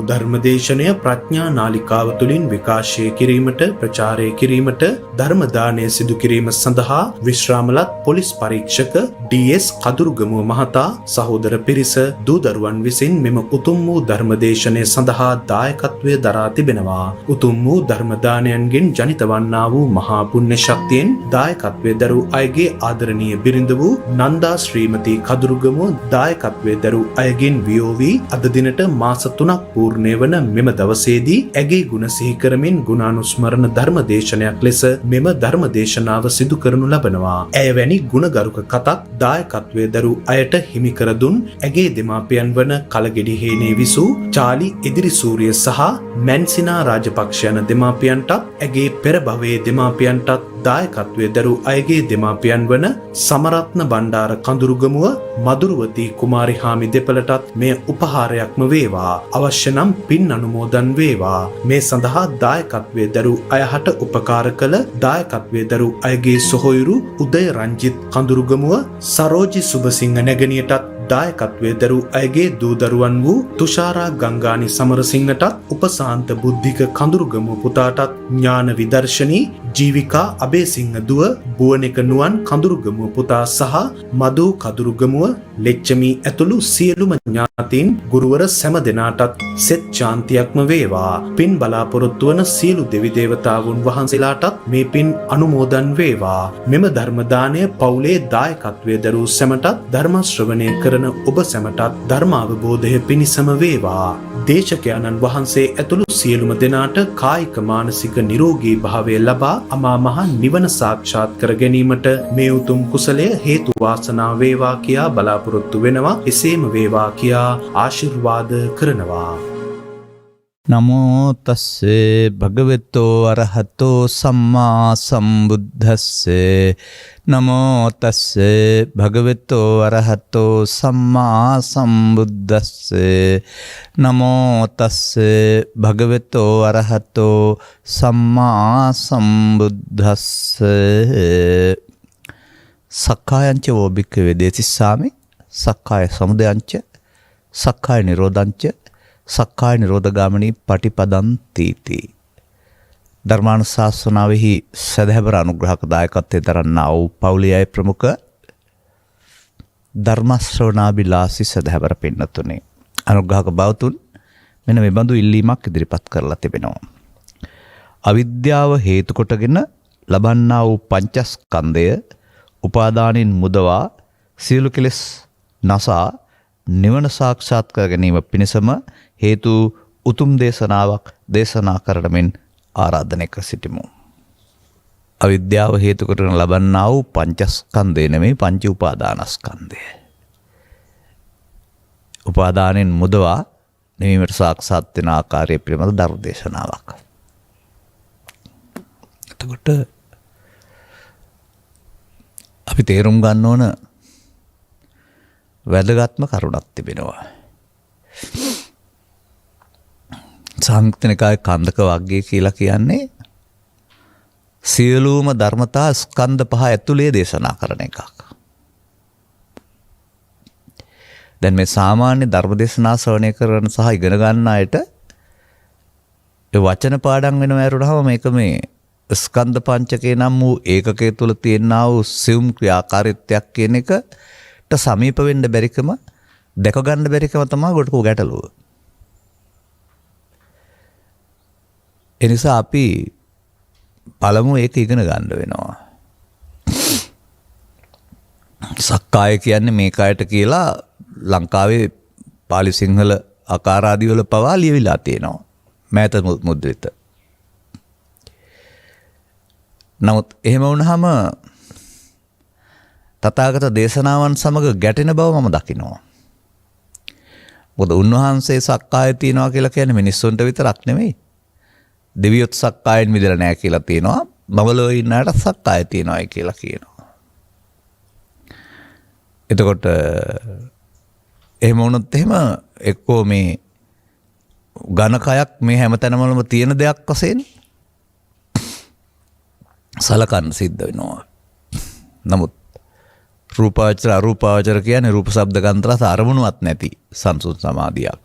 ධර්මදේශනය ප්‍රඥා නාලිකාව තුළින් විකාශය කිරීමට ප්‍රචාරය කිරීමට ධර්ම දානය සිදු කිරීම සඳහා විශ්‍රාමලත් පොලිස් පරීක්ෂක ඩී.එස්. කදුරුගමුව මහතා සහෝදර පිරිස දූ දරුවන් විසින් මෙම උතුම් වූ ධර්මදේශනය සඳහා දායකත්වය දරා තිබෙනවා. උතුම් වූ ධර්ම දානයන්ගෙන් ජනිත වන්නා වූ මහා පුණ්‍ය ශක්තියෙන් දායකත්වය දරූ අයගේ ආදරණීය බිරිඳ වූ නන්දා ශ්‍රීමති කදුරුගමුව දායකත්වය දරූ අයගෙන් වියෝවී අද දිනට මාස 3ක් පූර්ණය වන මෙම දවසේදී ඇගේ ගුණ සිහි කරමින් ගුණානුස්මරණ ධර්මදේශනයක් ලෙස මෙම ධර්මදේශනාව සිදු කරනු ලබනවා. ඇය වැනි ගුණගරුක කතක් දායකත්වය දරූ අයට හිමි කර දුන් ඇගේ දෙමාපියන් වන කලගෙඩි හේනේ විසූ චාලි ඉදිරිසූරිය සහ මැන්සිනා රාජපක්ෂ යන දෙමාපියන්ටත් ඇගේ පෙර භවයේ දෙමාපියන්ටත් දායකත්වය දරූ අයගේ දෙමාපියන් වන සමරත්න බණ්ඩාර කඳුරුගමුව මදුරුවති කුමාරි හාමි දෙපළටත් මෙය උපහාරයක්ම වේවා. අවශ්‍ය නම් පින් අනුමෝදන් වේවා. මේ සඳහා දායකත්වය දරූ අයහට උපකාර කළ දායකත්වය දරූ අයගේ සොහොයුරු උදය රංජිත් කඳුරුගමුව සරෝජි සුබසිංහ නැගණියටත් දායකත්වය දරූ අයගේ දූ දරුවන් වූ තුෂාරා ගංගානි සමරසිංහටත් උපසාන්ත බුද්ධික කඳුරුගමුව පුතාටත් ඥාන විදර්ශනී ජීවිකා අබේසිංහ දුව බුවනෙක නුවන් කඳුරුගමුව පුතා සහ මදු කඳුරුගමුව ලෙච්චමී ඇතුළු සියලුම ඥාතීන් ගුරුවර සෑම දෙනාටත් සෙත් ශාන්තියක්ම වේවා. පින් බලාපොරොත්තු වන සියලු දෙවි දේවතාවුන් වහන්සේලාටත් මේ පින් අනුමෝදන් වේවා. මෙම ධර්ම දානය පවුලේ දායකත්වයේ දරූ සැමටත් ධර්ම ශ්‍රවණය කරන ඔබ සැමටත් ධර්ම අවබෝධය පිණිසම වේවා. දේශකයන්න් වහන්සේ ඇතුළු සියලුම දෙනාට කායික මානසික නිරෝගී භාවය ලබා අමා මහ නිවන සාක්ෂාත් කර ගැනීමට මේ උතුම් කුසලය හේතු වාසනා වේවා කියා බලාපොරොත්තු වෙනවා. එසේම වේවා කියා ආශිර්වාද කරනවා. නමෝ තස්සේ භගවතෝ අරහතෝ සම්මා සම්බුද්දස්සේ නමෝ තස්සේ භගවතෝ අරහතෝ සම්මා සම්බුද්දස්සේ නමෝ තස්සේ භගවතෝ අරහතෝ සම්මා සම්බුද්දස්සේ සක්කායංච වෝබික්ඛවේ දේතිස්සාමි සක්කාය සමුදයංච සක්කාය නිරෝධංච සක්කාය නිරෝධගාමිනී පටිපදන්ති. ධර්මානුශාසනාවෙහි සදහැබර අනුග්‍රහක දායකත්වයේ දරන්නා වූ පවුලේ ප්‍රමුඛ ධර්ම ශ්‍රවණාබිලාසී සදහැබර පින්නතුනේ අනුග්‍රහක බවතුන් මෙන්න මේ බඳු ඉල්ලීමක් ඉදිරිපත් කරලා තිබෙනවා. අවිද්‍යාව හේතු කොටගෙන ලබන්නා වූ පංචස්කන්ධය උපාදානින් මුදවා සියලු කෙලෙස් නසා නිවන සාක්ෂාත් කර ගැනීම පිණිසම හේතු උතුම් දේශනාවක් දේශනා කරමින් ආරාධනය කර සිටිමු. අවිද්‍යාව හේතු කරගෙන ලබන්නා වූ පංචස්කන්ධය නෙමෙයි පංච උපාදානස්කන්ධය. උපාදානෙන් මුදවා නිවීමට සාක්ෂාත් වෙන ආකාරය පිළිබඳ ධර්ම දේශනාවක්. එතකොට අපි තේරුම් ගන්න ඕන වැදගත්ම කරුණක් තිබෙනවා. සංයුක්ත නිකායේ කන්දක වග්ගය කියලා කියන්නේ සියලුම ධර්මතා ස්කන්ධ පහ ඇතුලේ දේශනා කරන එකක්. දැන් මේ සාමාන්‍ය ධර්ම දේශනා ශ්‍රවණය කරන සහ ඉගෙන ගන්න අයට ඒ වචන පාඩම් වෙනව ඇරුණාම මේක මේ ස්කන්ධ පංචකේ නම් වූ ඒකකයේ තුල තියෙනා වූ සියුම් ක්‍රියාකාරීත්වයක් කියන එකට සමීප වෙන්න බැරිකම දැක ගන්න බැරිකම තමයි ගොඩක ගැටලුව. ඒ නිසා අපි පළමු ඒක ඉගෙන ගන්න වෙනවා. සක්කාය කියන්නේ මේ කයට කියලා ලංකාවේ පාලි සිංහල ආකාර ආදී වල පවා ලියවිලා තියෙනවා. මෑත මුද්‍රිත. නමුත් එහෙම වුණාම තථාගත දේශනාවන් සමග ගැටෙන බව මම දකිනවා. මොකද උන්වහන්සේ සක්කාය තියනවා කියලා කියන්නේ මිනිස්සුන්ට විතරක් නෙමෙයි. දෙවියොත් සක්කායෙන් මිදලා නැහැ කියලා තියෙනවා. බබලෝ ඉන්න අයට සක්කාය තියනවායි කියලා කියනවා. එතකොට එහෙම වුණොත් එහෙම එක්කෝ මේ ඝනකයක් මේ හැමතැනමම තියෙන දෙයක් වශයෙන් සලකන්න සිද්ධ වෙනවා. නමුත් රූපාවචර අරූපාවචර කියන්නේ රූප ශබ්ද ගන්ධ රස අරමුණුවත් නැති සංසුන් සමාධියක්.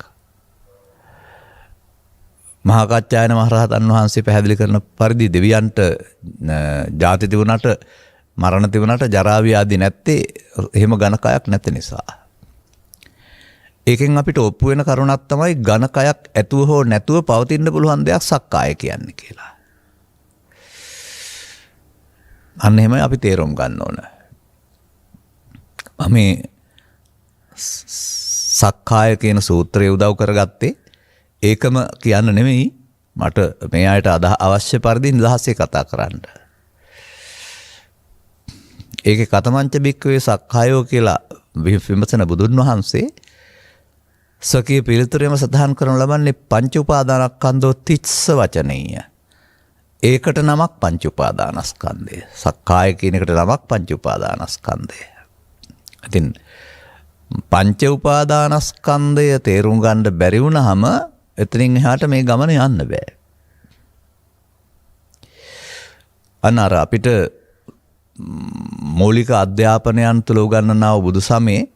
මහා කච්චායන මහරහතන් වහන්සේ පැහැදිලි කරන පරිදි දෙවියන්ට ජාති තිබුණාට මරණ තිබුණාට ජරා ව්‍යාධි නැත්තේ එහෙම ඝනකයක් නැති නිසා. ඒකෙන් අපිට ඔප්පු වෙන කරුණක් තමයි ඝනකයක් ඇතුව හෝ නැතුව පවතින්න පුළුවන් දෙයක් සක්කාය කියන්නේ කියලා. අන්න එහෙමයි අපි තේරුම් ගන්න ඕන. මේ සක්කාය කියන සූත්‍රය උදව් කරගත්තේ ඒකම කියන්න නෙමෙයි මට මේ අයට අවශ්‍ය පරිදි නිදහසේ කතා කරන්න. ඒකේ කතමංච බික්කවේ සක්කායෝ කියලා විමසන බුදුන් වහන්සේ සකී පිළිතුරේම සඳහන් කරනු ලබන්නේ පංච උපාදානස්කන්ධෝ තිස්ස වචනීය. ඒකට නමක් පංච උපාදානස්කන්ධය. සක්කාය කියන එකට නමක් පංච උපාදානස්කන්ධය. ඉතින් පංච උපාදානස්කන්ධය තේරුම් ගන්න බැරි වුණාම එතනින් එහාට මේ ගමන යන්න බෑ. අනර අපිට මූලික අධ්‍යාපනයන් තුළ උගන්වනා වූ බුදු සමයේ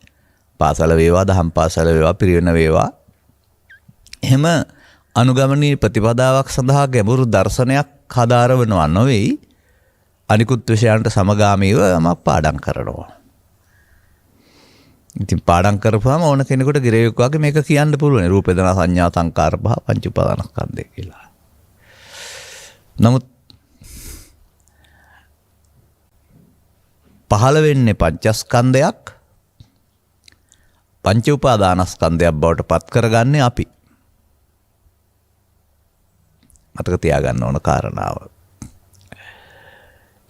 පාසල වේවා දහම් පාසල වේවා පිරිවෙන වේවා එහෙම අනුගමනීය ප්‍රතිපදාවක් සඳහා ගැඹුරු දර්ශනයක් හදාරවනවා නොවේයි අනිකුත් විෂයන්ට සමගාමීව යමක් පාඩම් කරනවා. ඉතින් පාඩම් කරපුවාම ඕන කෙනෙකුට ගිරේවෙක් වගේ මේක කියන්න පුළුවන්. රූප වේදනා සංඥා සංකාර පහ පංච උපාදානස්කන්ධය කියලා. නමුත් පහළ වෙන්නේ පංචස්කන්ධයක් පංච උපාදානස්කන්ධයක් බවට පත් කරගන්නේ අපි. මතක තියාගන්න ඕන කාරණාව.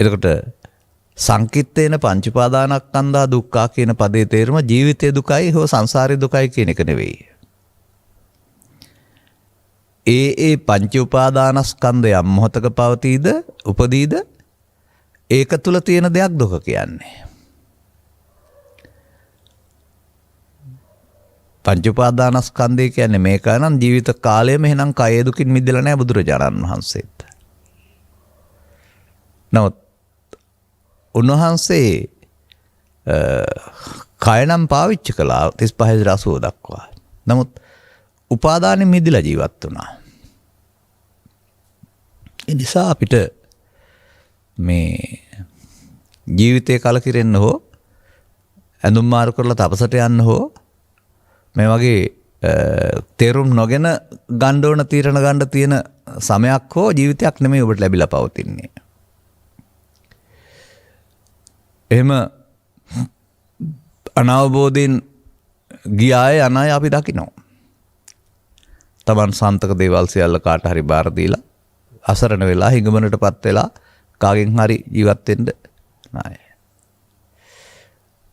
එතකොට සංකිට්ඨේන පංච උපාදානස්කන්ධා දුක්ඛා කියන පදේ තේරුම ජීවිතයේ දුකයි හෝ සංසාරයේ දුකයි කියන එක නෙවෙයි. ඒ පංච උපාදානස්කන්ධයන් මොහතක පවතීද උපදීද ඒක තුල තියෙන දෙයක් දුක කියන්නේ. පංච උපාදානස්කන්ධය කියන්නේ මේක නම් ජීවිත කාලයම එහෙනම් කය දුකින් මිදෙලා නැහැ බුදුරජාණන් වහන්සේත්. නමුත් උන්වහන්සේ කය නම් පාවිච්චි කළා 35 දක්වා. නමුත් උපාදානෙ මිදලා ජීවත් වුණා. ඒ නිසා අපිට මේ ජීවිතේ කලකිරෙන්න හෝ ඇඳුම් මාරු කරලා තපසට යන්න හෝ මේ වගේ තේරුම් නොගෙන ගන්න ඕන තීරණ ගන්න තියෙන සමයක් හෝ ජීවිතයක් නෙමෙයි ඔබට ලැබිලා පවතින්නේ. එහෙම අනවබෝධයෙන් ගියාය අනාය අපි දකිනවා. තමන් සන්තක දේවල් සියල්ල කාට හරි බාර දීලා අසරණ වෙලා හිඟමනටපත් වෙලා කාගෙන් හරි ජීවත් වෙන්න නෑ.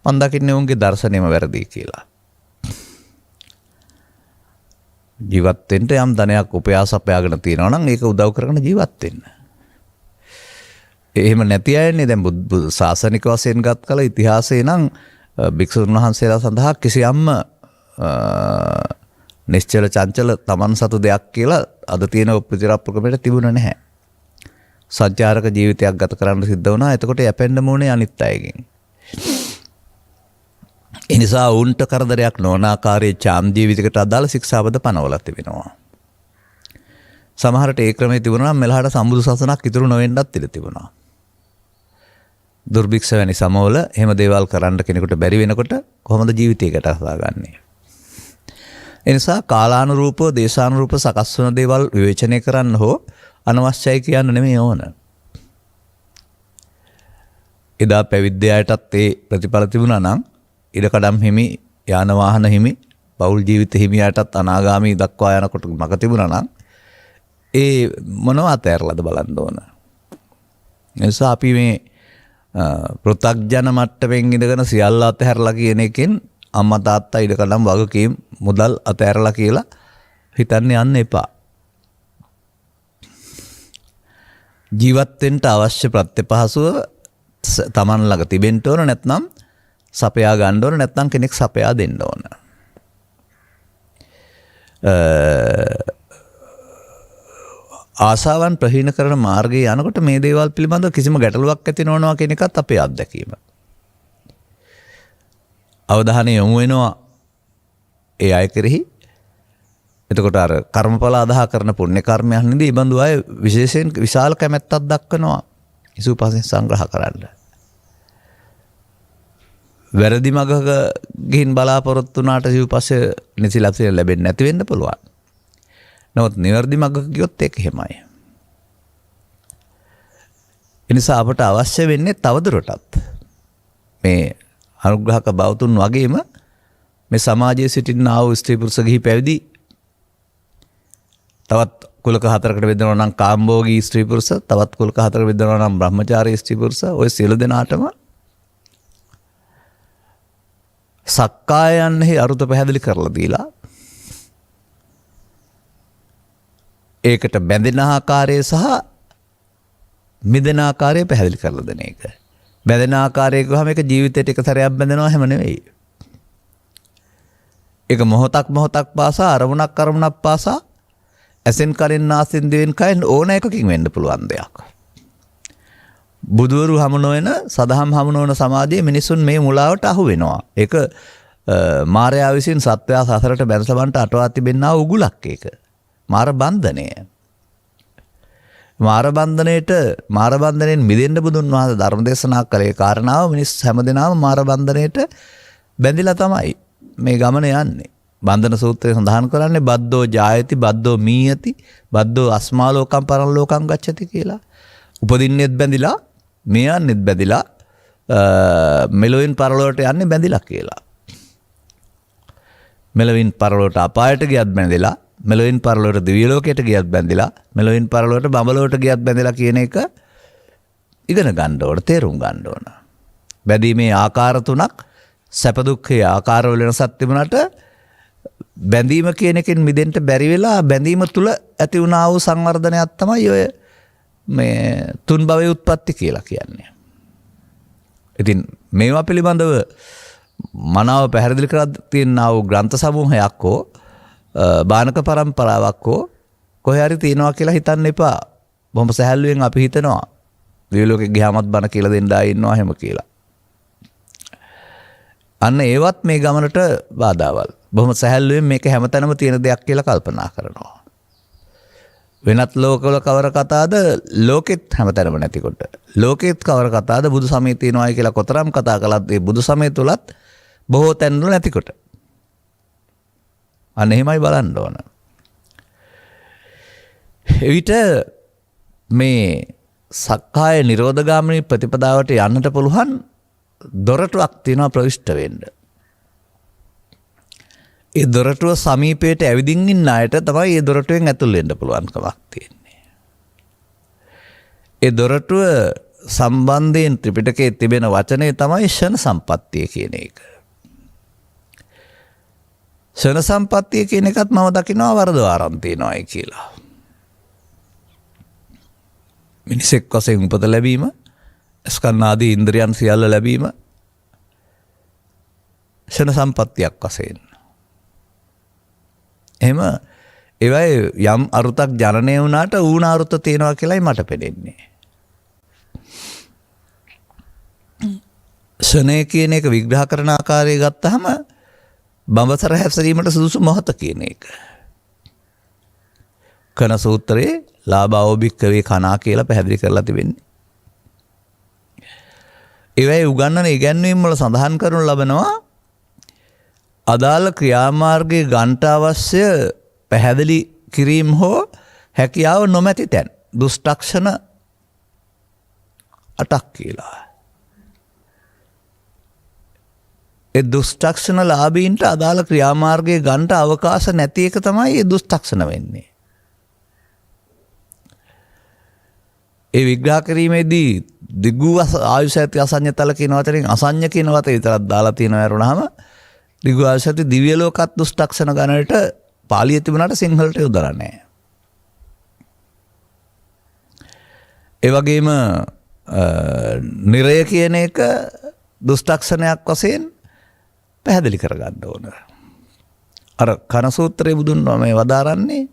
මම දකින්නේ උන්ගේ දර්ශනයම වැරදි කියලා. ජීවත් වෙන්න යම් ධනයක් උපයාස අපයාගෙන තියෙනවා නම් ඒක උදව් කරගෙන ජීවත් වෙන්න. එහෙම නැති අයන්නේ දැන් බුදු ශාසනික වශයෙන් ගත් කල ඉතිහාසයේ නම් භික්ෂුන් වහන්සේලා සඳහා කිසියම්ම නිශ්චල චංචල තමන් සතු දෙයක් කියලා අද තියෙන ප්‍රතිරාප්‍රකමයට තිබුණ නැහැ. සංචාරක ජීවිතයක් ගත කරන්න සිද්ධ වුණා. එතකොට යැපෙන්න ඕනේ අනිත් අයගෙන්. ඒ නිසා උන්ට කරදරයක් නොවන ආකාරයේ ඡාම් ජීවිතයකට අදාළ ශික්ෂාපද පනවලා තිබෙනවා. සමහරට ඒ ක්‍රමයේ තිබුණා නම් මෙලහට සම්බුදු සසුනක් ඉතුරු නොවෙන්නත් ඉඩ තිබුණා. දුර්භික්ෂ වැනි සමවල එහෙම දේවල් කරන්න කෙනෙකුට බැරි වෙනකොට කොහොමද ජීවිතයකට හදාගන්නේ? ඒ නිසා කාලානුරූපව දේශානුරූපව සකස් වන දේවල් විවේචනය කරන්න හෝ අනවශ්‍යයි කියන්න නෙමෙයි ඕන. එදා පැවිද්දයාටත් ඒ ප්‍රතිඵල තිබුණා නම් ඉඩකඩම් හිමි යාන වාහන හිමි පෞල් ජීවිත හිමියාටත් අනාගාමී දක්වා යනකොට මග තිබුණා නම් ඒ මොනව අතෑරලාද බලන්න ඕන. ඒ නිසා අපි මේ පෘථග්ජන මට්ටමින් ඉඳගෙන සියල්ල අතහැරලා කියන එකෙන් අම්මා තාත්තා ඉඩකඩම් වගකීම් මුදල් අතහැරලා කියලා හිතන්න යන්න එපා. ජීවත් වෙන්න අවශ්‍ය ප්‍රත්‍යපහසුව තමන් ළඟ තිබෙන්න ඕන, නැත්නම් සපයා ගන්න ඕන, නැත්නම් කෙනෙක් සපයා දෙන්න ඕන. ආසාවන් ප්‍රහීන කරන මාර්ගයේ යනකොට මේ දේවල් පිළිබඳව කිසිම ගැටලුවක් ඇති නොවනවා කියන එකත් අපේ අත්දැකීම. අවධානය යොමු වෙනවා ඒ අය කෙරෙහි. එතකොට අර කර්මඵල අදහා කරන පුණ්‍ය කර්මයන්හිදී මේ බඳු අය විශේෂයෙන් විශාල කැමැත්තක් දක්වනවා ඉසුපසින් සංග්‍රහ කරන්න. වැරදි මගක ගිහින් බලාපොරොත්තු වුණාට සිව්පස්සේ නිසිලප්සිය ලැබෙන්නේ නැති වෙන්න පුළුවන්. නමුත් නිවැරදි මගක ගියොත් ඒක එහෙමයි. ඒ නිසා අපට අවශ්‍ය වෙන්නේ තවදුරටත් මේ අනුග්‍රහක බෞතුන් වගේම මේ සමාජයේ සිටිනා වූ ස්ත්‍රී පුරුෂ ගිහි පැවිදි තවත් කුලක හතරකට බෙදනවා නම් කාම්භෝගී ස්ත්‍රී පුරුෂ, තවත් කුලක හතරකට බෙදනවා නම් බ්‍රහ්මචාරී ස්ත්‍රී පුරුෂ, ඔය සියලු දෙනාටම සක්කායන්හි අරුත පැහැදිලි කරලා දීලා ඒකට බැඳෙන ආකාරය සහ මිදෙන ආකාරය පැහැදිලි කරලා දෙන එක. බැඳෙන ආකාරය ගහම ඒක ජීවිතේට එක සැරයක් බැඳෙනවා හැම නෙවෙයි. ඒක මොහොතක් පාසා අරමුණක් පාසා ඇසෙන් කරින් නාසෙන් දිවෙන් කයෙන් ඕන එකකින් වෙන්න පුළුවන් දෙයක්. බුදුවරු හමු නොවන සදහම් හමු නොවන සමාජයේ මිනිසුන් මේ මුලාවට අහු වෙනවා. ඒක මායාව විසින් සත්වයා සසරට බැඳසවන්ට අටවා තිබෙනා උගුලක් ඒක. මාර බන්ධනය. මාර බන්ධනයෙන් මිදෙන්න බුදුන් වහන්සේ ධර්ම දේශනා කළේ කාරණාව මිනිස් හැමදෙනාම මාර බන්ධනයට බැඳිලා තමයි මේ ගමන යන්නේ. බන්ධන සූත්‍රයේ සඳහන් කරන්නේ බද්දෝ ජායති බද්දෝ මීයති බද්දෝ අස්මාලෝකම් පරලෝකම් ගච්ඡති කියලා. උපදින්නෙත් බැඳිලා මේ යන්නෙත් බැඳිලා මෙලොවින් පරලොවට යන්නේ බැඳිලා කියලා. මෙලොවින් පරලොවට අපායට ගියත් බැඳිලා, මෙලොවින් පරලොවට දිව්‍ය ලෝකයට ගියත් බැඳිලා, මෙලොවින් පරලොවට බඹලොවට ගියත් බැඳිලා කියන එක ඉගෙන ගන්න ඕන, තේරුම් ගන්න ඕන. බැඳීමේ ආකාර තුනක් සැප දුක්ඛේ ආකාරවල වෙනසක් තිබුණාට බැඳීම කියන එකෙන් මිදෙන්න බැරි වෙලා බැඳීම තුල ඇති වුණා වූ සංවර්ධනයක් තමයි ඔය මේ තුන් භවයේ උත්පත්ති කියලා කියන්නේ. ඉතින් මේවා පිළිබඳව මනාව පැහැදිලි කරලා තියෙනා වූ ග්‍රන්ථ සමූහයක් හෝ බානක පරම්පරාවක් හෝ කොහේ හරි තියෙනවා කියලා හිතන්න එපා. බොහොම සැහැල්ලුවෙන් අපි හිතනවා දිව්‍ය ලෝකෙ ගියාමත් බණ කියලා දෙන්න ආ ඉන්නවා හැම කියලා. අන්න ඒවත් මේ ගමනට බාධාවල්. බොහොම සැහැල්ලුවෙන් මේක හැමතැනම තියෙන දෙයක් කියලා කල්පනා කරනවා. වෙනත් ලෝකවල කවර කතාද ලෝකෙත් හැමතැනම නැතිකොට. ලෝකෙත් කවර කතාද බුදු සමය තියෙනවායි කියලා කොතරම් කතා කළත් ඒ බුදු සමය තුලත් බොහෝ තැන්වල නැතිකොට. අන්න එහෙමයි බලන්න ඕන. එවිට මේ සක්කාය නිරෝධගාමිනී ප්‍රතිපදාවට යන්නට පුළුවන් දොරටුවක් තියෙනවා ප්‍රවිෂ්ඨ වෙන්න. ඒ දොරටුව සමීපයට ඇවිදින් ඉන්න අයට තමයි ඒ දොරටුවෙන් ඇතුල් වෙන්න පුළුවන්කමක් තියෙන්නේ. ඒ දොරටුව සම්බන්ධයෙන් ත්‍රිපිටකයේ තිබෙන වචනේ තමයි ෂණ සම්පත්තිය කියන එක. ෂණ සම්පත්තිය කියන එකත් මම දකිනවා වරදවාරම් තියෙනවායි කියලා. මිනිසෙක් වශයෙන් උපත ලැබීම, ස්කන්ධාදී ඉන්ද්‍රියන් සියල්ල ලැබීම ෂණ සම්පත්තියක් වශයෙන්. එහෙම ඒවයි යම් අරුතක් ජනනය වුණාට ඌණ අරුත තියෙනවා කියලායි මට පෙනෙන්නේ. ෂණය කියන එක විග්‍රහ කරන ආකාරය ගත්තාම බඹසර හැසිරීමට සුදුසු මොහොත කියන එක. කන සූත්‍රයේ ලාභාවෝ භික්ඛවේ කනා කියලා පැහැදිලි කරලා තිබෙන්නේ. ඒවයි උගන්වන ඉගැන්වීම් වල සඳහන් කරනු ලබනවා අදාළ ක්‍රියාමාර්ගයේ ගන්ට අවශ්‍ය පැහැදිලි කිරීම හෝ හැකියාව නොමැති තැන් දුෂ්ටක්ෂණ 8ක් කියලා. ඒ දුෂ්ටක්ෂණ ලාභීන්ට අදාළ ක්‍රියාමාර්ගයේ ගන්ට අවකාශ නැති එක තමයි ඒ දුෂ්ටක්ෂණ වෙන්නේ. ඒ විග්‍රහ කිරීමේදී දිගු ආයුෂ ඇති අසඤ්ඤ තල කියන වචනෙන් අසඤ්ඤ කියන වචනේ විතරක් දාලා තියෙනවා වරුණාම දිගු ආයුෂ ඇති දිව්‍ය ලෝකත් දුෂ්ටක්ෂණ ගණනට පාලිය තිබුණාට සිංහලට යොදලා නැහැ. ඒ වගේම නිරය කියන එක දුෂ්ටක්ෂණයක් වශයෙන් පැහැදිලි කරගන්න ඕන. අර කන සූත්‍රයේ බුදුන් මේ වදාරන්නේ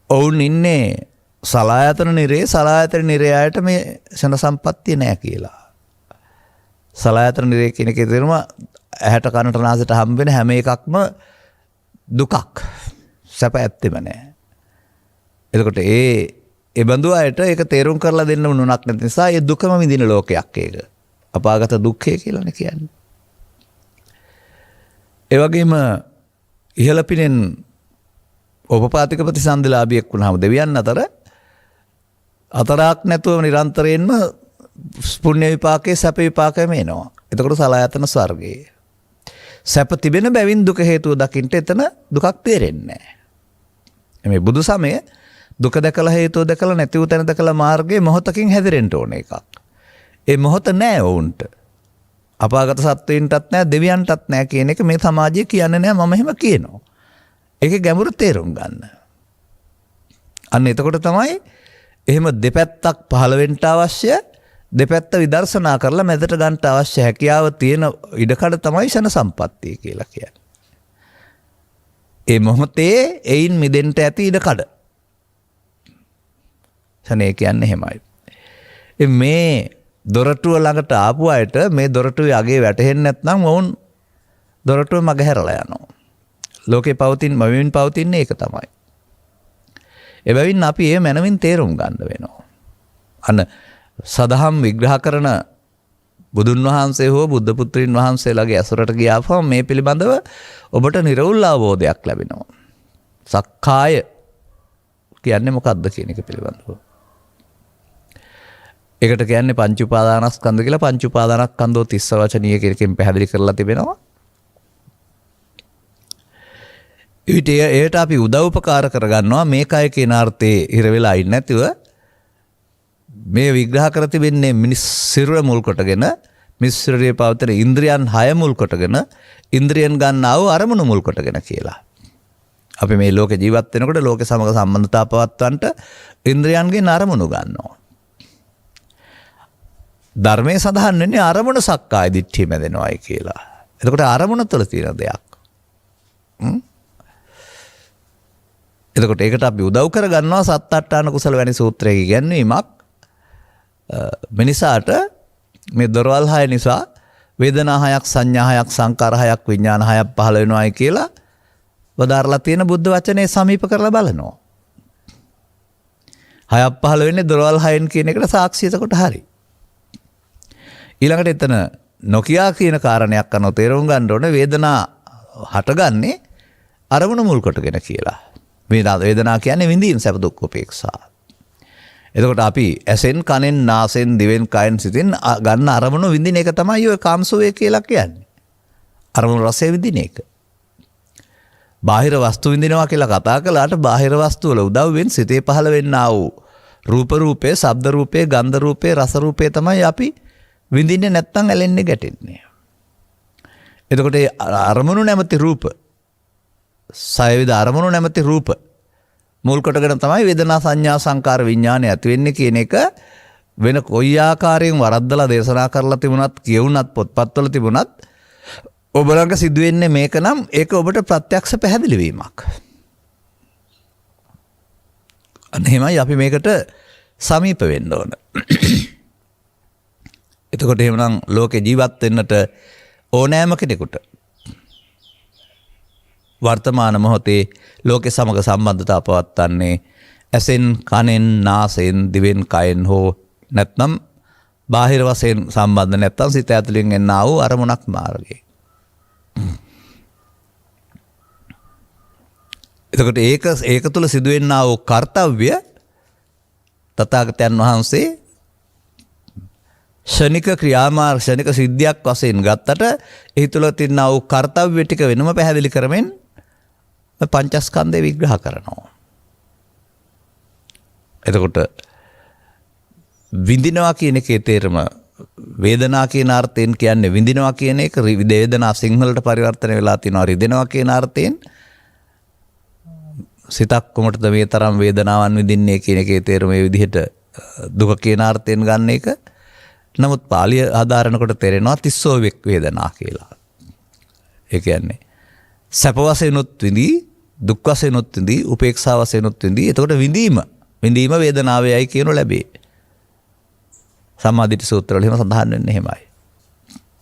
ඔවුන් ඉන්නේ සලායතන නිරේ සලායතන නිරයයට මේ ෂණ සම්පත්තිය නැහැ කියලා. සලායතන නිරේ කියන එකේ තේරුම ඇහැට කනට නාසයට හම්බ වෙන හැම එකක්ම දුකක්. සැප ඇත්තෙම නැහැ. එතකොට ඒ බඳු අයට ඒක තේරුම් කරලා දෙන්න උනුනක් නැති නිසා ඒ දුකම විඳින ලෝකයක් ඒක. අපාගත දුක්ඛය කියලානේ කියන්නේ. ඒ වගේම ඉහළ පිනෙන් උපපාතික ප්‍රතිසන්දිලාභියෙක් වුණාම දෙවියන් අතරක් නැතුව නිරන්තරයෙන්ම පුණ්‍ය විපාකයේ සැප විපාකයම එනවා. එතකොට සලායතන ස්වර්ගයේ. සැප තිබෙන බැවින් දුක හේතුව දකින්න එතන දුකක් තේරෙන්නේ නැහැ. මේ බුදු සමය දුක දැකලා හේතුව දැකලා නැති වූ තැන දැකලා මාර්ගයේ මොහොතකින් හැදිරෙන්න ඕන එකක්. ඒ මොහොත නැහැ වුන්ට. අපාගත සත්වයින්ටත් නැහැ දෙවියන්ටත් නැහැ කියන එක මේ සමාජය කියන්නේ නැහැ මම එහෙම කියනවා. ඒකේ ගැඹුරු තේරුම් ගන්න. අන්න එතකොට තමයි එහෙම දෙපැත්තක් පහළ වෙන්න අවශ්‍ය දෙපැත්ත විදර්ශනා කරලා මැදට ගන්න අවශ්‍ය හැකියාව තියෙන ඉඩකඩ තමයි ෂණ සම්පත්තිය කියලා කියන්නේ. ඒ මොහොතේ එයින් මිදෙන්න ඇති ඉඩකඩ. ෂණේ කියන්නේ එහෙමයි. මේ දොරටුව ළඟට ආපු අයට මේ දොරටුවේ අගේ වැටෙන්නේ නැත්නම් වුන් දොරටුව මග හැරලා යනවා. ලෝකේ මවින් පවතින්නේ ඒක තමයි. එබැවින් අපි ඒ මනමින් තේරුම් ගන්න වෙනවා. අන්න සදහම් විග්‍රහ කරන බුදුන් වහන්සේ හෝ බුද්ධ පුත්‍රින් වහන්සේලාගේ ඇසුරට ගියාම මේ පිළිබඳව ඔබට නිර්වුල් අවබෝධයක් ලැබෙනවා. සක්කාය කියන්නේ මොකක්ද කියන එක පිළිබඳව. ඒකට කියන්නේ පංච උපාදානස්කන්ධ කියලා. පංච උපාදානස්කන්ධෝ තිස්ස වචනීය කියන එකෙන් පැහැදිලි කරලා තිබෙනවා. ඒට අපි උදව්පකාර කරගන්නවා මේ කය කියන අර්ථයේ හිර වෙලා ඉන්නේ නැතිව මේ විග්‍රහ කර තිබෙන්නේ මිනිස් සිරුර මුල් කොටගෙන මිනිස් සිරුරේ පවතින ඉන්ද්‍රියන් 6 මුල් කොටගෙන ඉන්ද්‍රියන් ගන්නා වූ අරමුණු මුල් කොටගෙන කියලා. අපි මේ ලෝකේ ජීවත් වෙනකොට ලෝක සමග සම්බන්ධතා පවත්වන්නට ඉන්ද්‍රියන්ගෙන් අරමුණු ගන්නවා. ධර්මයේ සඳහන් වෙන්නේ අරමුණ සක්කාය දිට්ඨිය මැදෙනවායි කියලා. එතකොට අරමුණ තුළ තියෙන දෙයක්. එතකොට ඒකට අපි උදව් කරගන්නවා සත්අට්ඨාන කුසල වැනි සූත්‍රයක ඉගැන්වීමක්. මිනිසාට මේ දොරවල් 6 නිසා වේදනා 6ක් සංඥා 6ක් සංකාර 6ක් විඥාන 6ක් පහළ වෙනවායි කියලා වදාරලා තියෙන බුද්ධ වචනේ සමීප කරලා බලනවා. 6ක් පහළ වෙන්නේ දොරවල් 6න් කියන එකට සාක්ෂියත කොට හරි. ඊළඟට එතන නොකියා කියන කාරණයක් අනුව තේරුම් ගන්න ඕනේ වේදනා හටගන්නේ අරමුණු මුල් කොටගෙන කියලා. මේ වේදනා කියන්නේ විඳීම් සැප දුක් උපේක්ෂා. එතකොට අපි ඇසෙන් කනෙන් නාසෙන් දිවෙන් කයෙන් සිතින් ගන්න අරමුණු විඳින එක තමයි ඔය කාමසෝය කියලා කියන්නේ. අරමුණු රසය විඳින එක. බාහිර වස්තු විඳිනවා කියලා කතා කළාට බාහිර වස්තු වල උදව්වෙන් සිතේ පහළ වෙන්නා වූ රූප රූපේ, ශබ්ද රූපේ, ගන්ධ රූපේ, රස රූපේ තමයි අපි විඳින්නේ නැත්තම් ඇලෙන්නේ ගැටෙන්නේ. එතකොට අරමුණු නැමැති රූප සයවිද අරමුණු නැමැති රූප මුල් කොටගෙන තමයි වේදනා සංඥා සංකාර විඥානය ඇති වෙන්නේ කියන එක වෙන කොයි ආකාරයෙන් වරද්දලා දේශනා කරලා තිබුණත් කියවුණත් පොත්පත්වල තිබුණත් ඔබ ළඟ සිදු වෙන්නේ මේක නම් ඒක ඔබට ප්‍රත්‍යක්ෂ පැහැදිලි වීමක්. අන්න එහෙමයි අපි මේකට සමීප වෙන්න ඕන. එතකොට එහෙමනම් ලෝකේ ජීවත් වෙන්නට ඕනෑම කෙනෙකුට වර්තමාන මොහොතේ ලෝකේ සමග සම්බන්ධතාව පවත්වන්නේ ඇසෙන් කනෙන් නාසයෙන් දිවෙන් කයෙන් හෝ නැත්නම් බාහිර වශයෙන් සම්බන්ධ නැත්නම් සිත ඇතුළෙන් එන්නා වූ අරමුණක් මාර්ගයේ. එතකොට ඒක තුළ සිදුවෙන්නා වූ කාර්යය තථාගතයන් වහන්සේ ශනික ක්‍රියාමාර්ග ශනික සිද්ධියක් වශයෙන් ගත්තට ඒ තුළ තියෙනා වූ කාර්යය ටික වෙනම පැහැදිලි කරමින් පංචස්කන්ධය විග්‍රහ කරනවා. එතකොට විඳිනවා කියන එකේ තේරුම වේදනා කියන අර්ථයෙන් කියන්නේ විඳිනවා කියන එක වේදනා සිංහලට පරිවර්තන වෙලා තිනවා රිදෙනවා කියන අර්ථයෙන් සිතක් කොමටද මේ තරම් වේදනාවන් විඳින්නේ කියන එකේ තේරුම මේ විදිහට දුක කියන අර්ථයෙන් ගන්න එක. නමුත් පාලිය ආධාරණකොට තේරෙනවා තිස්සෝ වේදනා කියලා. ඒ කියන්නේ සැප වශයෙන්ුත් විඳී දුක් වශයෙන්ුත් විඳී උපේක්ෂා වශයෙන්ුත් විඳී. එතකොට විඳීම වේදනාවේයි කියනු ලැබේ. සම්මාදිට සූත්‍රවල එහෙම සඳහන් වෙන්නේ එහෙමයි.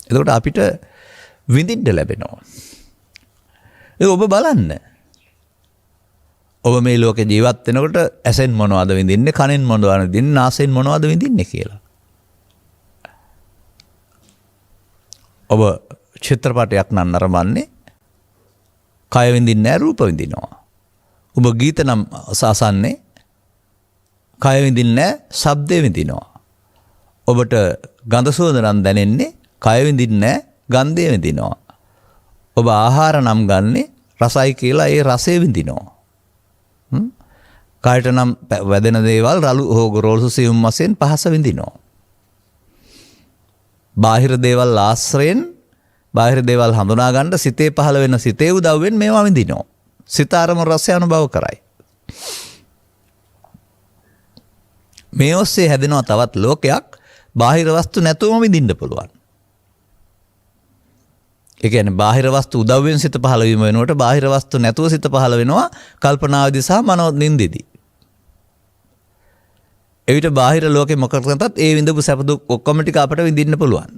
එතකොට අපිට විඳින්න ලැබෙනවා. ඒ ඔබ බලන්න. ඔබ මේ ලෝකේ ජීවත් වෙනකොට ඇසෙන් මොනවද විඳින්නේ, කනෙන් මොනවද විඳින්නේ, නාසයෙන් මොනවද විඳින්නේ කියලා. ඔබ චිත්‍රපටයක් නම් නරඹන්නේ කය විඳින්නේ නැහැ, රූප විඳිනවා. ඔබ ගීත නම් අසන්නේ කය විඳින්නේ නැහැ, ශබ්දේ විඳිනවා. ඔබට ගඳ සුවඳ නම් දැනෙන්නේ කය විඳින්නේ නැහැ, ගන්ධය විඳිනවා. ඔබ ආහාර නම් ගන්නෙ රසයි කියලා ඒ රසය විඳිනවා. කයට නම් වැදෙන දේවල් රළු හෝ ගොරෝසු සියුම් වශයෙන් පහස විඳිනවා. බාහිර දේවල් ආශ්‍රයෙන් බාහිර දේවල් හඳුනා ගන්න සිතේ පහළ වෙන සිතේ උදව්වෙන් මේවා විඳිනවා. සිත අරමුණු රසය අනුභව කරයි. මේ ඔස්සේ හැදෙනවා තවත් ලෝකයක් බාහිර වස්තු නැතුවම විඳින්න පුළුවන්. ඒ කියන්නේ බාහිර වස්තු උදව්වෙන් සිත පහළ වීම වෙනකොට බාහිර වස්තු නැතුව සිත පහළ වෙනවා කල්පනාවේදී සහ මනෝ නින්දෙදී. එවිට බාහිර ලෝකෙ මොකක්දත් ඒ විඳපු සැප දුක් ඔක්කොම ටික අපට විඳින්න පුළුවන්.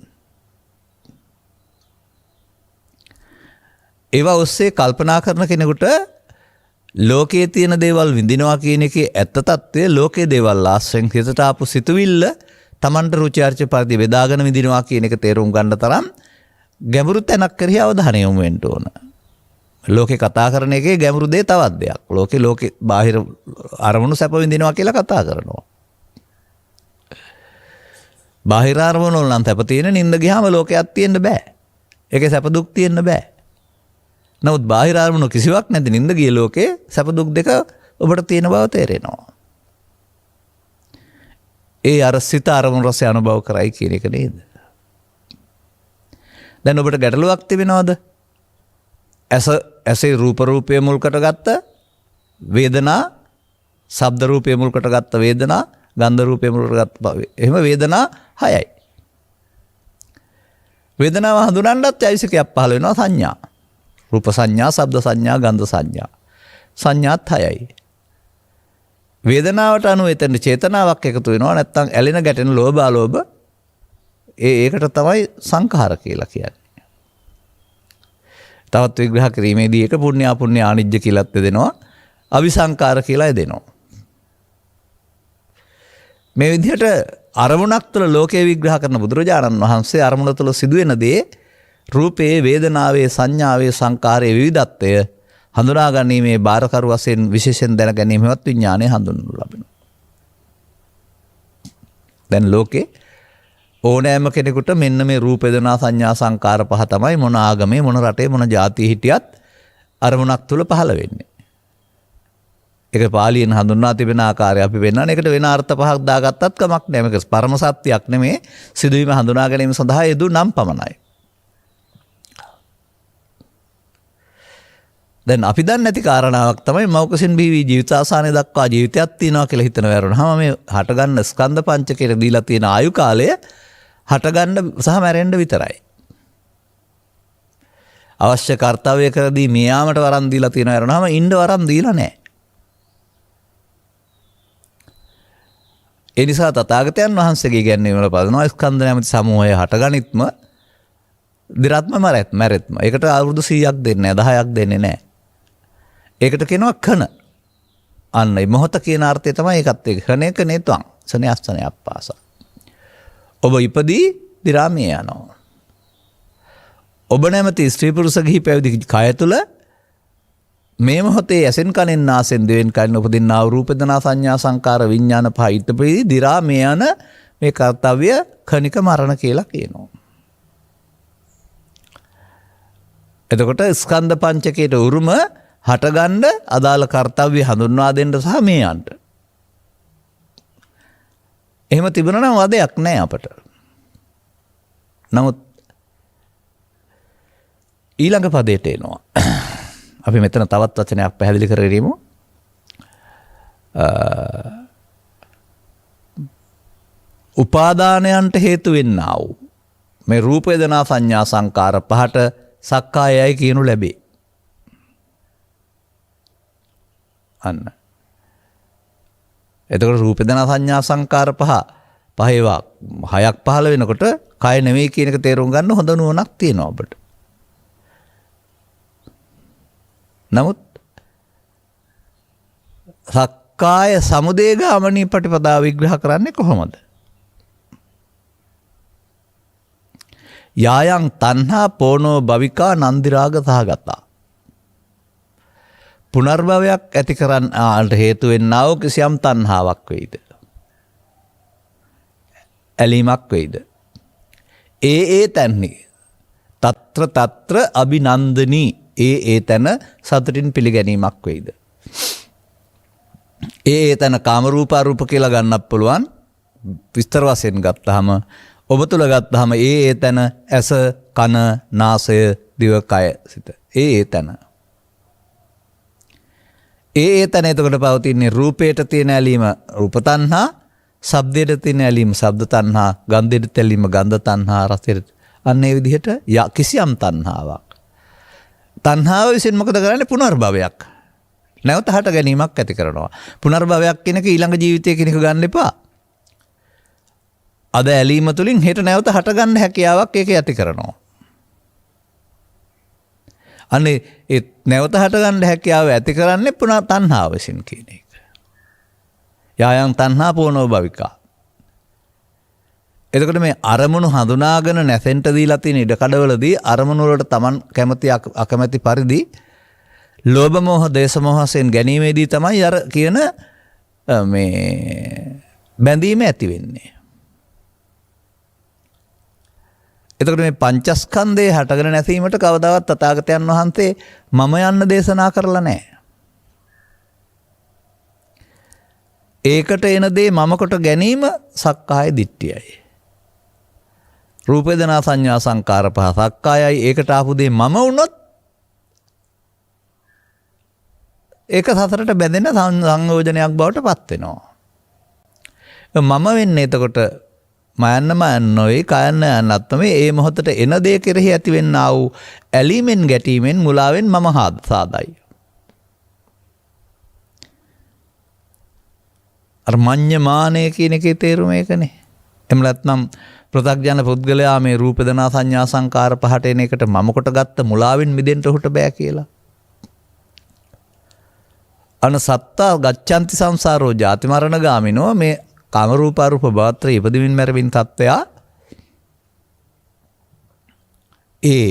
ඒවා ඔස්සේ කල්පනා කරන කෙනෙකුට ලෝකයේ තියෙන දේවල් විඳිනවා කියන එකේ ඇත්ත తත්වය ලෝකයේ දේවල් ආශ්‍රයෙන් හිතට ආපු සිතුවිල්ල Tamanට රුචි අරුචි පරිදි බෙදාගෙන විඳිනවා කියන එක තේරුම් ගන්න තරම් ගැඹුරු තැනක් කරේ අවධානය යොමු වෙන්න ඕන. ලෝකේ කතා කරන එකේ ගැඹුරු දේ තවත් දෙයක්. ලෝකේ බාහිර අරමුණු සැප විඳිනවා කියලා කතා කරනවා. බාහිර අරමුණු වල නම් සැප තියෙන නින්ද ගියාම ලෝකයක් තියෙන්න බෑ. ඒකේ සැප දුක් තියෙන්න බෑ. නමුත් බාහිර අරමුණු කිසිවක් නැති නින්ද ගිය ලෝකේ සැප දුක් දෙක ඔබට තියෙන බව තේරෙනවා. ඒ අර සිත අරමුණු රසය අනුභව කරයි කියන එක නේද? දැන් ඔබට ගැටලුවක් තිබෙනවද? ඇසේ රූපය මුල් කරගත්ත වේදනා, ශබ්ද රූපය මුල් කරගත්ත වේදනා, ගන්ධ රූපය මුල් කරගත්ත එහෙම වේදනා 6යි. වේදනාව හඳුනන්නත් චෛතසිකයක් පහළ වෙනවා සංඥා. රූප සංඥා, ශබ්ද සංඥා, ගන්ධ සංඥා. සංඥාත් 6යි. වේදනාවට අනුව එතන චේතනාවක් එකතු වෙනවා. නැත්නම් ඇලෙන ගැටෙන ලෝභ අලෝභ ඒකට තමයි සංඛාර කියලා කියන්නේ. තවත් විග්‍රහ කිරීමේදී ඒක පුණ්‍ය අපුණ්‍ය ආනිජ්ජ කියලාත් දෙනවා. අபிසංකාර කියලා දෙනවා. මේ විදිහට අරමුණක් තුළ ලෝකේ විග්‍රහ කරන බුදුරජාණන් වහන්සේ අරමුණ තුළ සිදුවෙන දේ රූපේ, වේදනාවේ, සංඥාවේ, සංකාරයේ විවිධත්වය හඳුනා ගැනීමේ බාරකරු වශයෙන් විශේෂයෙන් දැන ගැනීමවත් විඥානය හඳුන්වනු ලබනවා. දැන් ලෝකේ ඕනෑම කෙනෙකුට මෙන්න මේ රූප, වේදනා, සංඥා, සංකාර පහ තමයි මොන ආගමේ, මොන රටේ, මොන ජාතියේ හිටියත් අරමුණක් තුළ පහළ වෙන්නේ. ඒක පාලියෙන් හඳුන්වා තිබෙන ආකාරය අපි වෙනවනේ. ඒකට වෙන අර්ථ පහක් දාගත්තත් කමක් නැහැ. මේක පරම සත්‍යයක් නෙමේ. සිදුවීම හඳුනා ගැනීම සඳහා යෙදු නම් පමණයි. දැන් අපි දන්නේ නැති කාරණාවක් තමයි මෞකසින් බීවි ජීවිතාසානය දක්වා ජීවිතයක් තියෙනවා කියලා හිතන වැරුණාම මේ හටගන්න ස්කන්ධ පංචකයට දීලා තියෙන ආයු කාලය හටගන්න සහ මැරෙන්න විතරයි. අවශ්‍ය කාර්යය කරදී මියාමට වරන් දීලා තියෙන වැරුණාම ඉන්න වරන් දීලා නැහැ. ඒ නිසා තථාගතයන් වහන්සේගේ ඉගැන්වීම වල පදනවා ස්කන්ධ නැමැති සමූහය හටගනිත්ම දිරත්ම මැරෙත්ම. ඒකට අවුරුදු 100ක් දෙන්නේ නැහැ, 10ක් දෙන්නේ නැහැ. ඒකට කියනවා කන. අන්න මේ මොහොත කියන අර්ථය තමයි ඒකත් ඒක. කණේක නේතං සනයස්සනේ අප්පාස. ඔබ ඉපදී දිරාමිය යනවා. ඔබ නැමැති ස්ත්‍රී පුරුෂ ගිහි පැවිදි කය තුල මේ මොහොතේ ඇසෙන් කනෙන් නාසෙන් දිවෙන් කයින් උපදින්නා වූ රූප, වේදනා, සංඥා, සංකාර, විඥාන පහ ඉදපෙදී දිරාමිය යන මේ කර්තව්‍ය කණික මරණ කියලා කියනවා. එතකොට ස්කන්ධ පංචකයට උරුම හටගන්න අදාළ කර්තව්‍ය හඳුන්වා දෙන්න සහ මේයන්ට. එහෙම තිබුණා නම් වදයක් නැහැ අපට. නමුත් ඊළඟ පදයට එනවා. අපි මෙතන තවත් වචනයක් පැහැදිලි කරගනිමු. උපාදානයන්ට හේතු වෙන්නා වූ මේ රූප, වේදනා, සංඥා, සංකාර පහට සක්කායයි කියනු ලැබේ. අන්න. එතකොට රූප, වේදනා, සංඥා, සංකාර පහේවා 6ක් පහළ වෙනකොට කය නෙවෙයි කියන එක තේරුම් ගන්න හොඳ නුවණක් තියෙනවා ඔබට. නමුත් සක්කාය සමුදය ගාමිනී ප්‍රතිපදාව විග්‍රහ කරන්නේ කොහොමද? යායන් තණ්හා පෝනෝ භවිකා නන්දි රාග සහගතා. පුනර්භවයක් ඇති කරන්නට හේතු වෙන්නා වූ කිසියම් තණ්හාවක් වෙයිද? ඇලීමක් වෙයිද? ඒ තැන්හි తත්‍ර తත්‍ර අභිනන්දනී ඒ තැන සතුටින් පිළිගැනීමක් වෙයිද? ඒ තැන කාම රූප අරූප කියලා ගන්නත් පුළුවන්. විස්තර වශයෙන් ගත්තාම ඔබ තුල ගත්තාම ඒ තැන ඇස කන නාසය දිව කය සිත ඒ තැන තැන එතකොට පවතින්නේ රූපයට තියෙන ඇලීම රූප තණ්හා, ශබ්දයට තියෙන ඇලීම ශබ්ද තණ්හා, ගන්ධයට ඇලීම ගන්ධ තණ්හා, රසයට අන්න ඒ විදිහට කිසියම් තණ්හාවක්. තණ්හාව විසින් මොකද කරන්නේ? පුනර්භවයක්. නැවත හට ගැනීමක් ඇති කරනවා. පුනර්භවයක් කියන එක ඊළඟ ජීවිතය කියන එක ගන්න එපා. අද ඇලීම තුලින් හෙට නැවත හට ගන්න හැකියාවක් ඒක ඇති කරනවා. අනේ ඒ නැවත හට ගන්න හැකියාව ඇති කරන්නේ තණ්හාව විසින් කියන එක. යායන් තණ්හා පෝනෝ භවිකා. එතකොට මේ අරමුණු හඳුනාගෙන නැසෙන්ට දීලා තියෙන ඉඩ කඩවලදී අරමුණු වලට Taman කැමති අකමැති පරිදි ලෝභ මෝහ දේශ මෝහ වශයෙන් ගැනීමේදී තමයි අර කියන මේ බැඳීම ඇති වෙන්නේ. එතකොට මේ පංචස්කන්ධයේ හටගෙන නැසීමට කවදාවත් තථාගතයන් වහන්සේ මම යන්න දේශනා කරලා නැහැ. ඒකට එන දේ මම කොට ගැනීම සක්කාය දිට්ඨියයි. රූප වේදනා සංඥා සංකාර පහ සක්කායයි. ඒකට ආපු දේ මම වුණොත් ඒක සසරට බැඳෙන සංයෝජනයක් බවට පත් වෙනවා. මම වෙන්නේ එතකොට මයන්න නොවේ කයන්න යන්නත් මේ ඒ මොහොතට එන දේ කෙරෙහි ඇතිවෙන්නා වූ ඇලීමෙන් ගැටීමෙන් මුලාවෙන් මම සාදයි. අර මඤ්ඤමානය කියන එකේ තේරුම ඒකනේ. එහෙම නැත්නම් පෘථග්ජන පුද්ගලයා මේ රූප දනා සංඥා සංකාර පහට එන එකට මම කොට ගත්ත මුලාවෙන් මිදෙන්න උහුට බෑ කියලා. අන සත්තා ගච්ඡanti සංසාරෝ ජාති මරණ ගාමිනෝ මේ කාම රූප අරූප භවත්‍රි ඉපදෙමින් මැරෙමින් තත්වයා ඒ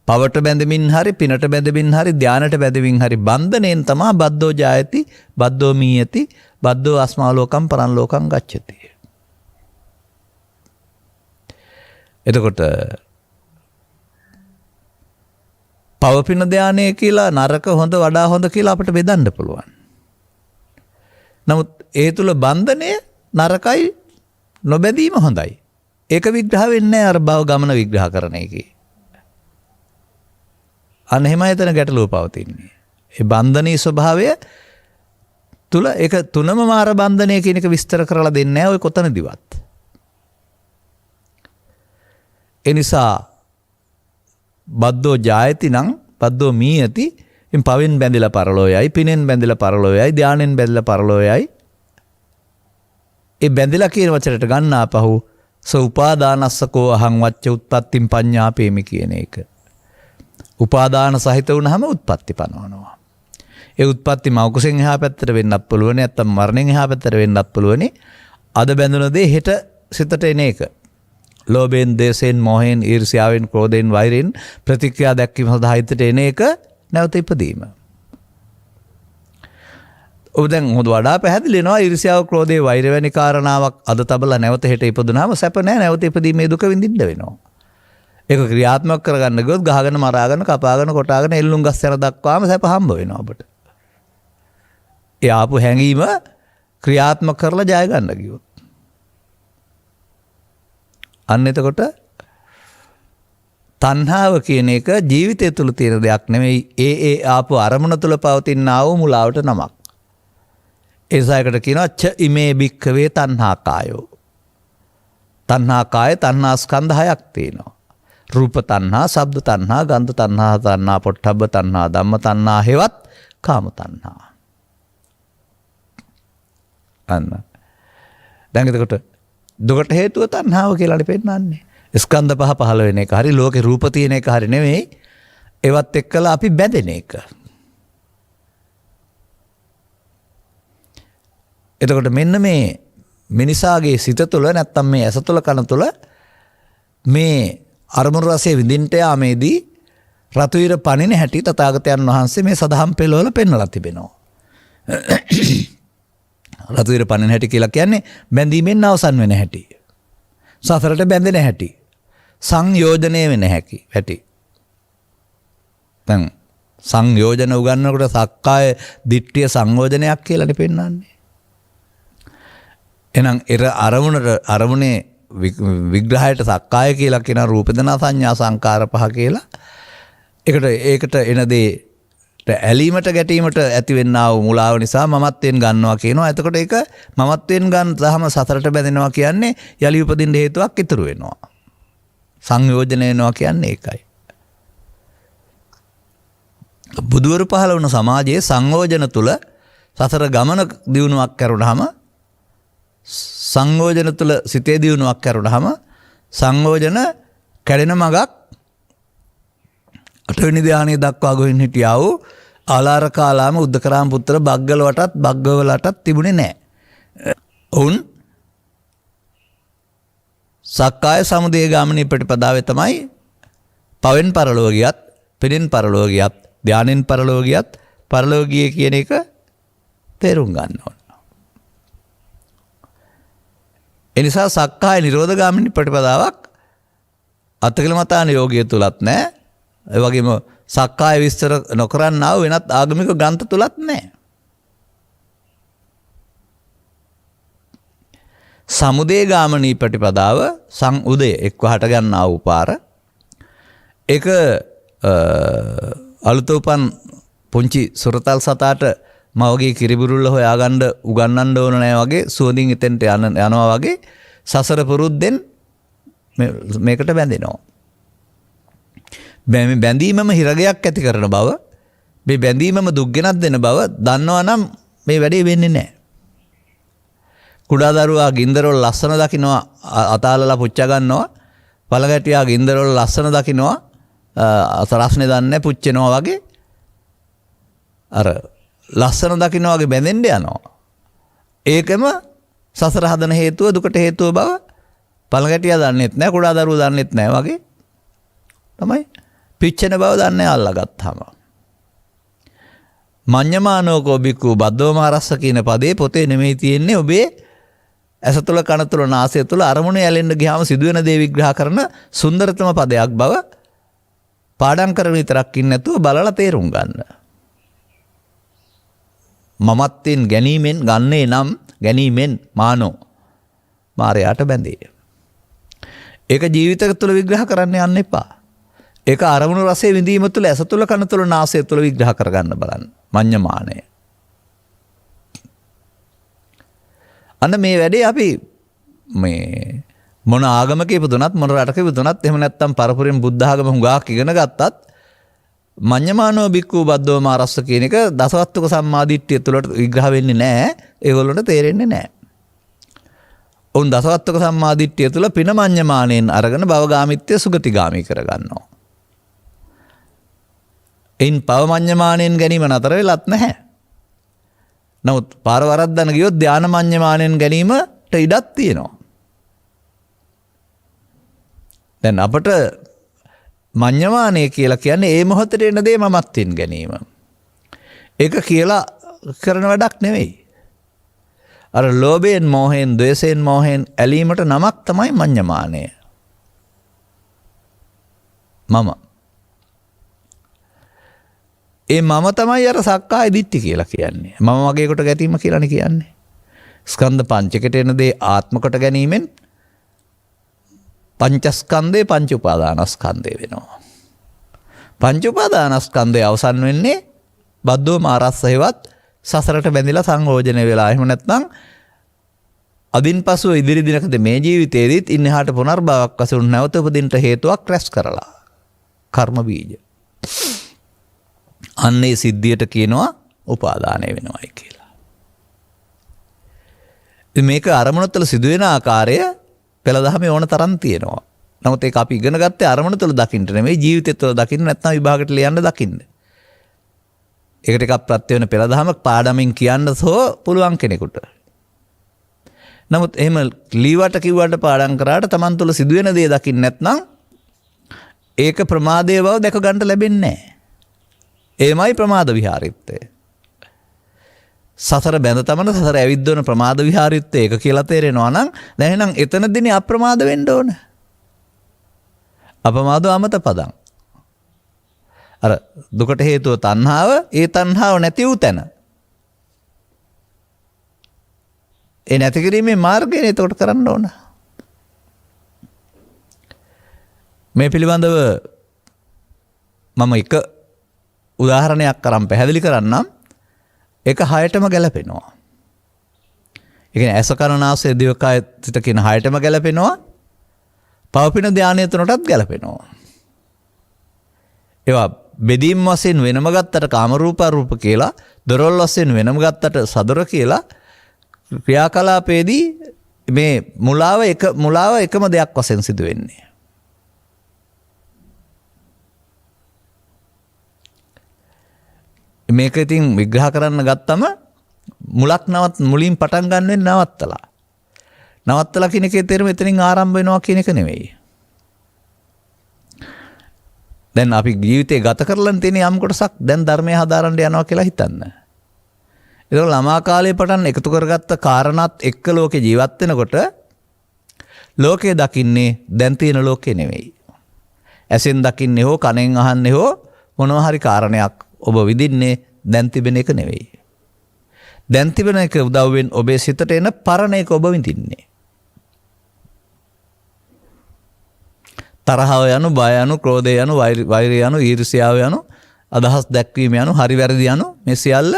පවට බැඳෙමින් හරි පිනට බැඳෙමින් හරි ධානයට බැඳෙමින් හරි බන්ධනෙන් තමා බද්දෝ ජායති බද්දෝ මීයති බද්දෝ අස්මා ලෝකම් පරන් ලෝකම් ගච්ඡති. එතකොට පවපින ධානය කියලා නරක හොඳ වඩා හොඳ කියලා අපිට බෙදන්න පුළුවන්. නමුත් ඒ තුල බන්ධනය නරකයි නොබැඳීම හොඳයි. ඒක විග්‍රහ වෙන්නේ අර භව ගමන විග්‍රහ කරන එකේ. අන්න එහෙමයි එතන ගැටලුව පවතින්නේ. ඒ බන්ධනී ස්වභාවය තුල ඒක තුනම මාර බන්ධනය කියන එක විස්තර කරලා දෙන්නේ නැහැ ඔය කොතනදිවත්. ඒ නිසා බද්දෝ ජායති නම් බද්දෝ මීයති ඉන් පවෙන් බැඳිලා පරලෝයයි පිනෙන් බැඳිලා පරලෝයයි ධානෙන් බැඳිලා පරලෝයයි. ඒ බැඳිලා කියන වචනට ගන්නා පහු සෝපාදානස්සකෝ අහං වච්ච උත්පත්තිම් පඤ්ඤාපේමි කියන එක. උපාදාන සහිත වුණාම උත්පත්ති පනවනවා. ඒ උත්පත්ති මෞකසෙන් එහා පැත්තට වෙන්නත් පුළුවන් නැත්නම් මරණයෙන් එහා පැත්තට වෙන්නත් පුළුවන්. අද බැඳුන දේ හෙට සිතට එන එක. ලෝභයෙන්, දේශයෙන්, මොහෙන්, ඊර්ෂ්‍යාවෙන්, ක්‍රෝධයෙන්, වෛරයෙන් ප්‍රතික්‍රියා දැක්වීම සඳහා හිතට එන එක නැවත ඉපදීම. ඔබ දැන් හොඳ වඩා පැහැදිලි වෙනවා ඊර්ෂ්‍යාව, ක්‍රෝධය, වෛරය වැනි කාරණාවක් අද තබලා නැවත හෙට ඉපදුනාම සැප නැහැ. නැවත ඉපදීමේ දුක විඳින්න වෙනවා. ඒක ක්‍රියාත්මක කරගන්න ගියොත් ගහගෙන මරාගෙන කපාගෙන කොටාගෙන එල්ලුම් ගස් යන දක්වාම සැප හම්බ වෙනවා ඔබට. ඒ ආපු හැඟීම ක්‍රියාත්මක කරලා ජය ගන්න ගියොත්. අන්න එතකොට තණ්හාව කියන එක ජීවිතය තුළ තියෙන දෙයක් නෙමෙයි. ඒ ආපු අරමුණ තුළ පවතිනා වූ මුලාවට නමක්. ඒසයකට කියනවා ච ඉමේ භික්ඛවේ තණ්හාකායෝ. තණ්හාකාය තණ්හා ස්කන්ධ හයක් තියෙනවා. රූප තණ්හා, ශබ්ද තණ්හා, ගන්ධ තණ්හා, තණ්හා පොට්ටබ්බ තණ්හා, ධම්ම තණ්හා, හේවත් කාම තණ්හා. අන්න. දැන් එතකොට දුකට හේතුව තණ්හාව කියලානේ පෙන්නන්නේ. ස්කන්ධ පහ පහළ වෙන එක හරි ලෝකේ රූප තියෙන එක හරි නෙමෙයි. ඒවත් එක්කලා අපි බැඳෙන එක. එතකොට මෙන්න මේ මිනිසාගේ සිත තුළ නැත්තම් මේ ඇස තුළ කන තුළ මේ අරමුණු රසය විඳින්නට යාමේදී රතුවිර පණින හැටි තථාගතයන් වහන්සේ මේ සදහම් පෙළවල පෙන්වලා තිබෙනවා. රතුවිර පණින හැටි කියලා කියන්නේ බැඳීමෙන් අවසන් වෙන හැටි. සසරට බැඳෙන හැටි. සංයෝජනය වෙන හැටි. දැන් සංයෝජන උගන්වනකොට සක්කාය දිට්ඨිය සංයෝජනයක් කියලානේ පෙන්වන්නේ. එහෙනම් අරමුණේ විග්‍රහයට සක්කාය කියලා කියන රූප වේදනා සංඥා සංකාර පහ කියලා. ඒකට එන දේට ඇලීමට ගැටීමට ඇතිවෙනා වූ මුලාව නිසා මමත්වෙන් ගන්නවා කියනවා. එතකොට ඒක මමත්වෙන් ගන්න තහම සතරට බැඳෙනවා කියන්නේ යලි උපදින්න හේතුවක් ඉතුරු වෙනවා. සංයෝජන වෙනවා කියන්නේ ඒකයි. බුදුවරු පහළ වුණ සමාජයේ සංයෝජන තුල සතර ගමන දියුණුවක් කරුණාම සංයෝජන තුල සිතේ දියුණුවක් කරුණාම සංයෝජන කැඩෙන මගක් අටවෙනි ධානයේ දක්වා ගොහින් හිටියා වූ ආලාර කාලාම උද්දකරාම පුත්‍ර බග්ගවලටත් තිබුණේ නැහැ. ඔවුන් සක්කාය සමුදය ගාමිනී ප්‍රතිපදාවේ තමයි පවෙන් පරලෝක ගියත්, පෙනෙන් පරලෝක ගියත්, ධානෙන් පරලෝක ගියත් පරලෝකීය කියන එක තේරුම් ගන්න ඕන. එනිසා සක්කාය නිරෝධ ගාමිනී ප්‍රතිපදාවක් අත්කලමතාන යෝගිය තුලත් නැහැ. ඒ වගේම සක්කාය විස්තර නොකරන්නා වූ වෙනත් ආගමික ග්‍රන්ථ තුලත් නැහැ. සමුදය ගාමිනී ප්‍රතිපදාව සංඋදය එක්ව හට ගන්නා වූ පාර. ඒක අලුත උපන් පුංචි සුරතල් සතාට මවගේ කිරිබුරුල්ල හොයාගන්න උගන්නන්න ඕන නැහැ වගේ සුවඳින් එතෙන්ට යනවා වගේ සසර පුරුද්දෙන් මේකට බැඳෙනවා. මේ බැඳීමම හිරගයක් ඇති කරන බව, මේ බැඳීමම දුක් ගෙනත් දෙන බව දන්නවා නම් මේ වැඩේ වෙන්නේ නැහැ. කුඩා දරුවා ගින්දරවල ලස්සන දකින්නවා අතාලලා පුච්චා ගන්නවා. පළගැටියා ගින්දරවල ලස්සන දකින්නවා අතරස්නේ දන්නේ පුච්චෙනවා වගේ අර ලස්සන දකින්නවා වගේ බැඳෙන්න යනවා. ඒකම සසර හදන හේතුව දුකට හේතුව බව පළගැටියා දන්නෙත් නැහැ, කුඩා දරුවෝ දන්නෙත් නැහැ වගේ තමයි පිච්චෙන බව දන්නේ අල්ලගත්තාම. මඤ්ඤමානෝකෝ බික්ඛු බද්දෝමාරස්ස කියන පදේ පොතේ නෙමෙයි තියෙන්නේ ඔබේ ඇස තුළ කන තුළ නාසය තුළ අරමුණ ඇලෙන්න ගියාම සිදුවෙන දේ විග්‍රහ කරන සුන්දරතම පදයක් බව පාඩම් කරගෙන විතරක් ඉන්නේ නැතුව බලලා තේරුම් ගන්න. මමත්වෙන් ගැනීමෙන් ගන්නේ නම් ගැනීමෙන් මානෝ මාරයාට බැඳේ. ඒක ජීවිතය තුළ විග්‍රහ කරන්න යන්න එපා. ඒක අරමුණු රසයේ විඳීම තුළ ඇස තුළ කන තුළ නාසය තුළ විග්‍රහ කරගන්න බලන්න. මඤ්ඤමානය. අන්න මේ වැඩේ අපි මේ මොන ආගමක ඉපදුනත් මොන රටක ඉපදුනත් එහෙම නැත්නම් පරපුරෙන් බුද්ධ ආගම හුඟක් ඉගෙන ගත්තත් මඤ්ඤමානෝ බික්ඛු බද්දෝ මාරස්ස කියන එක දසවත්තුක සම්මාදිට්ඨිය තුළට විග්‍රහ වෙන්නේ නැහැ. ඒගොල්ලන්ට තේරෙන්නේ නැහැ. උන් දසවත්තුක සම්මාදිට්ඨිය තුළ පින මඤ්ඤමාණයෙන් අරගෙන භවගාමිත්‍ය සුගතිගාමී කරගන්නවා. එයින් පව මඤ්ඤමාණයෙන් ගැනීම නතර වෙලත් නැහැ. නමුත් පාර වරද්දන ගියොත් ධාන මඤ්ඤමාණයෙන් ගැනීමට ඉඩක් තියෙනවා. දැන් අපට මඤ්ඤමාණය කියලා කියන්නේ ඒ මොහොතේ එන දේ මමත්වෙන් ගැනීම. ඒක කියලා කරන වැඩක් නෙවෙයි. අර ලෝභයෙන් මෝහයෙන් ද්වේෂයෙන් මෝහයෙන් ඇලීමට නමක් තමයි මඤ්ඤමාණය. මම. ඒ මම තමයි අර සක්කාය දිට්ඨි කියලා කියන්නේ. මම වගේ කොට ගැටීම කියලානේ කියන්නේ. ස්කන්ධ පංචකයට එන දේ ආත්ම කොට ගැනීමෙන් පංචස්කන්ධේ පංච උපාදානස්කන්ධය වෙනවා. පංච උපාදානස්කන්ධය අවසන් වෙන්නේ බද්දෝ මාරස්ස හේවත් සසරට බැඳිලා සංයෝජන වෙලා. එහෙම නැත්නම් අදින් පසුව ඉදිරි දිනකද මේ ජීවිතේදීත් ඉන්නහාට පුනර්භවයක් වශයෙන් නැවත උපදින්නට හේතුවක් රැස් කරලා. කර්ම බීජ. අන්නේ සිද්ධියට කියනවා උපාදානය වෙනවයි කියලා. මේක අරමුණ තුළ සිදුවෙන ආකාරය පෙළ දහමේ ඕන තරම් තියෙනවා. නමුත් ඒක අපි ඉගෙන ගත්තේ අරමුණ තුළ දකින්න නෙමෙයි ජීවිතය තුළ දකින්න නැත්නම් විභාගයට ලියන්න දකින්න. ඒකට එකක් ප්‍රත්‍ය වෙන පෙළ දහම පාඩමින් කියන්න සෝ පුළුවන් කෙනෙකුට. නමුත් එහෙම ලීවට කිව්වට පාඩම් කරාට Taman තුල සිදුවෙන දේ දකින්න නැත්නම් ඒක ප්‍රමාදයේ බව දැක ගන්න ලැබෙන්නේ නැහැ. එමයි ප්‍රමාද විහාරීත්වය. සසර බැඳ තමන සසර ඇවිද්දවන ප්‍රමාද විහාරීත්වය ඒක කියලා තේරෙනවා නම් දැන් එහෙනම් එතනදී අප්‍රමාද වෙන්න ඕන. අපමාදෝ අමත පදං. අර දුකට හේතුව තණ්හාව, ඒ තණ්හාව නැති වූ තැන. ඒ නැති කිරීමේ මාර්ගයනේ එතකොට කරන්න ඕන. මේ පිළිබඳව මම එක උදාහරණයක් කරන් පැහැදිලි කරන්නම්. ඒක 6ටම ගැලපෙනවා. ඒ කියන්නේ ඇස කන නාසය දිවකය සිත කියන 6ටම ගැලපෙනවා. පවපින ධානය තුනටත් ගැලපෙනවා. ඒවා බෙදීම් වශයෙන් වෙනම ගත්තට කාම රූප අරූප කියලා, දොරවල් වශයෙන් වෙනම ගත්තට සදර කියලා ක්‍රියාකලාපයේදී මේ මුලාව එකම දෙයක් වශයෙන් සිදු වෙන්නේ. මේක ඉතින් විග්‍රහ කරන්න ගත්තම මුලින් පටන් ගන්න වෙන්නේ නවත්තලා. නවත්තලා කියන එකේ තේරුම එතනින් ආරම්භ වෙනවා කියන එක නෙවෙයි. දැන් අපි ජීවිතේ ගත කරලා තියෙන යම් කොටසක් දැන් ධර්මය හදාරන්න යනවා කියලා හිතන්න. ඒක ළමා කාලේ පටන් එකතු කරගත්ත කාරණාත් එක්ක ලෝකේ ජීවත් වෙනකොට ලෝකේ දකින්නේ දැන් තියෙන ලෝකේ නෙවෙයි. ඇසෙන් දකින්නේ හෝ කනෙන් අහන්නේ හෝ මොනවා හරි කාරණයක් ඔබ විඳින්නේ දැන් තිබෙන එක නෙවෙයි. දැන් තිබෙන එක උදව්වෙන් ඔබේ සිතට එන පරණ එක ඔබ විඳින්නේ. තරහව යනු, බය යනු, ක්‍රෝධය යනු, වෛරය යනු, ඊර්ෂ්‍යාව යනු, අදහස් දැක්වීම යනු, හරි වැරදි යනු මේ සියල්ල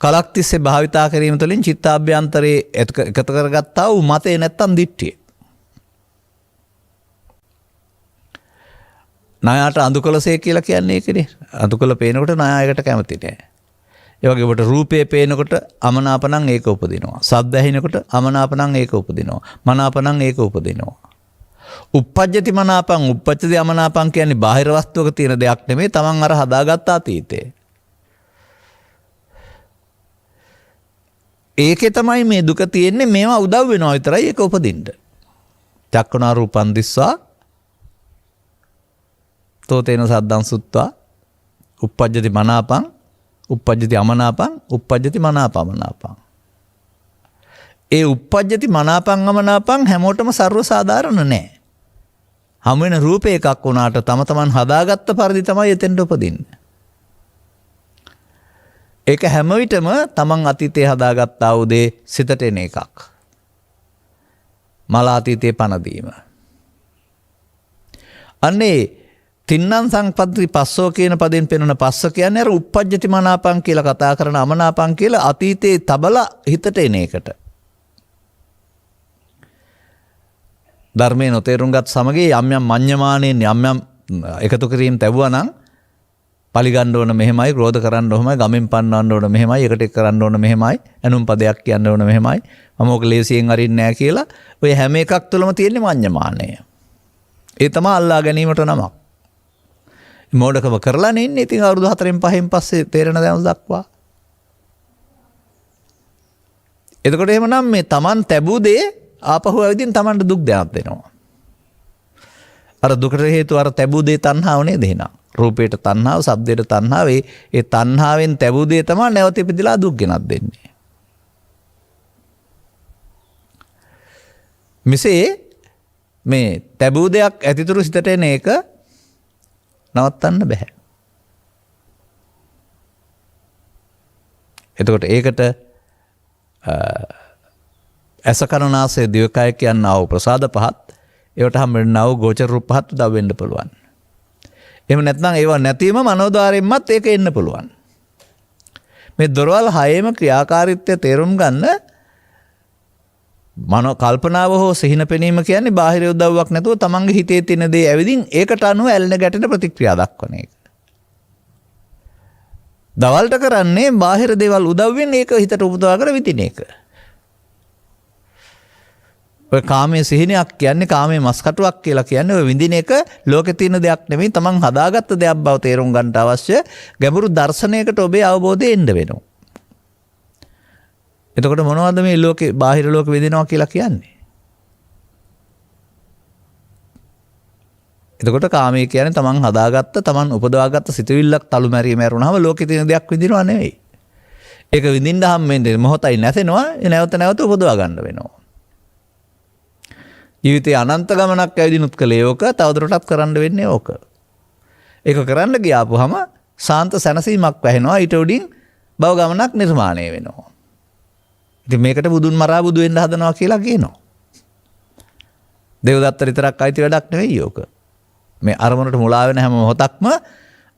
කලක් තිස්සේ භාවිතා කිරීම තුළින් චිත්තාභ්‍යන්තරයේ එකතු කරගත්තා වූ මතේ නැත්තම් දිට්ඨිය. ණයට අඳුකලසේ කියලා කියන්නේ ඒකනේ. අඳුකල පේනකොට ණයයකට කැමති නෑ. ඒ වගේ ඔබට රූපේ පේනකොට අමනාප නම් ඒක උපදිනවා. ශබ්ද ඇහෙනකොට අමනාප නම් ඒක උපදිනවා. මනාප නම් ඒක උපදිනවා. uppajjati මනාපං uppajjati අමනාපං කියන්නේ බාහිර වස්තුවක තියෙන දෙයක් නෙමෙයි. Taman අර හදාගත්ත අතීතේ. ඒකේ තමයි මේ දුක තියෙන්නේ. මේවා උදව් වෙනවා විතරයි ඒක උපදින්න. චක්කුණා රූපං දිස්සා තෝතේන සද්දං සුත්වා uppajjati මනාපං uppajjati අමනාපං uppajjati මනාපමනාපං. ඒ uppajjati මනාපං අමනාපං හැමෝටම සර්ව සාධාරණ නෑ. හැම වෙන රූපේ එකක් වුණාට තම තමන් හදාගත්ත පරිදි තමයි එතෙන්ට උපදින්නේ. ඒක හැම විටම තමන් අතීතයේ හදාගත්තා වූ දේ සිතට එන එකක්. මල අතීතයේ පනදීම. අන්නේ තින්නම් සංපත්ති පස්සෝ කියන පදෙන් පෙනුන පස්ස කියන්නේ අර uppajjati මනාපං කියලා කතා කරන අමනාපං කියලා අතීතයේ තබලා හිතට එන එකට. ධර්මයේ නොතේරුම්ගත් සමගයේ යම් යම් මඤ්ඤමාණයෙන් යම් යම් එකතු කිරීම තැබුවා නම් පලිගන්න ඕන මෙහෙමයි, ක්‍රෝධ කරන්න ඕනමයි, ගමෙන් පන්නවන්න ඕන මෙහෙමයි, එකට එක් කරන්න ඕන මෙහෙමයි, එනුම් පදයක් කියන්න ඕන මෙහෙමයි, මම ඕක ලේසියෙන් අරින්නේ නැහැ කියලා ඔය හැම එකක් තුළම තියෙන මඤ්ඤමාණය. ඒ තමයි අල්ලා ගැනීමට නමක්. මෝඩකම කරලා නෙන්නේ. ඉතින් අවුරුදු 4න් 5න් පස්සේ තේරෙන දවස් දක්වා. එතකොට එහෙමනම් මේ Taman තැබූ දේ ආපහු ඇවිදින් Tamanට දුක් දැනක් දෙනවා. අර දුකට හේතුව අර තැබූ දේ තණ්හාව නේද එහෙනම්. රූපයට තණ්හාව, ශබ්දයට තණ්හාව, ඒ තණ්හාවෙන් තැබූ දේ තමයි නැවත ඉපදිලා දුක් ගෙනත් දෙන්නේ. මෙසේ මේ තැබූ දෙයක් ඇතිතුරු සිතට එන එක නවත්තන්න බෑ. එතකොට ඒකට ඇස කන නාසය දිවකය කියනා වූ ප්‍රසාද පහත්, ඒවට හැම වෙන්නා වූ ගෝචර රූප පහත් උදව් වෙන්න පුළුවන්. එහෙම නැත්නම් ඒවා නැතිවම මනෝද්වාරයෙන්මත් ඒක එන්න පුළුවන්. මේ දොරවල් හයේම ක්‍රියාකාරීත්වය තේරුම් ගන්න මනෝ කල්පනාව හෝ සිහින පෙනීම කියන්නේ බාහිර උදව්වක් නැතුව තමන්ගේ හිතේ තියෙන දේ ඇවිදින් ඒකට අනුව ඇලෙන ගැටෙන ප්‍රතික්‍රියා දක්වන එක. දවල්ට කරන්නේ බාහිර දේවල් උදව්වෙන් ඒක හිතට උපදවා කර විදින එක. ඔය කාමයේ සිහිනයක් කියන්නේ කාමයේ මස්කටුවක් කියලා කියන්නේ ඔය විඳින එක ලෝකේ තියෙන දෙයක් නෙමෙයි, තමන් හදාගත්ත දෙයක් බව තේරුම් ගන්නට අවශ්‍ය ගැඹුරු දර්ශනයකට ඔබේ අවබෝධය එන්න වෙනවා. එතකොට මොනවද මේ ලෝකේ බාහිර ලෝක විඳිනවා කියලා කියන්නේ? එතකොට කාමයේ කියන්නේ තමන් හදාගත්ත තමන් උපදවාගත්ත සිතුවිල්ලක් තලු මැරී මැරුණාම ලෝකේ තියෙන දෙයක් විඳිනව නෙවෙයි. ඒක විඳින්න හැමෙන්නේ මොහොතයි නැතෙනවා නැවත නැවත උපදවා ගන්න වෙනවා. ජීවිතේ අනන්ත ගමනක් ඇවිදිනුත් කලේ ඕක තවදුරටත් කරන්න වෙන්නේ ඕක. ඒක කරන්න ගියාපුවම සාන්ත සැනසීමක් වැහෙනවා ඊට උඩින් භව ගමනක් නිර්මාණය වෙනවා. ඉතින් මේකට බුදුන් මරා බුදු වෙන්න හදනවා කියලා කියනවා. දේවදත්ත විතරක් අයිති වැඩක් නෙවෙයි ඕක. මේ අරමුණට මුලා වෙන හැම මොහොතක්ම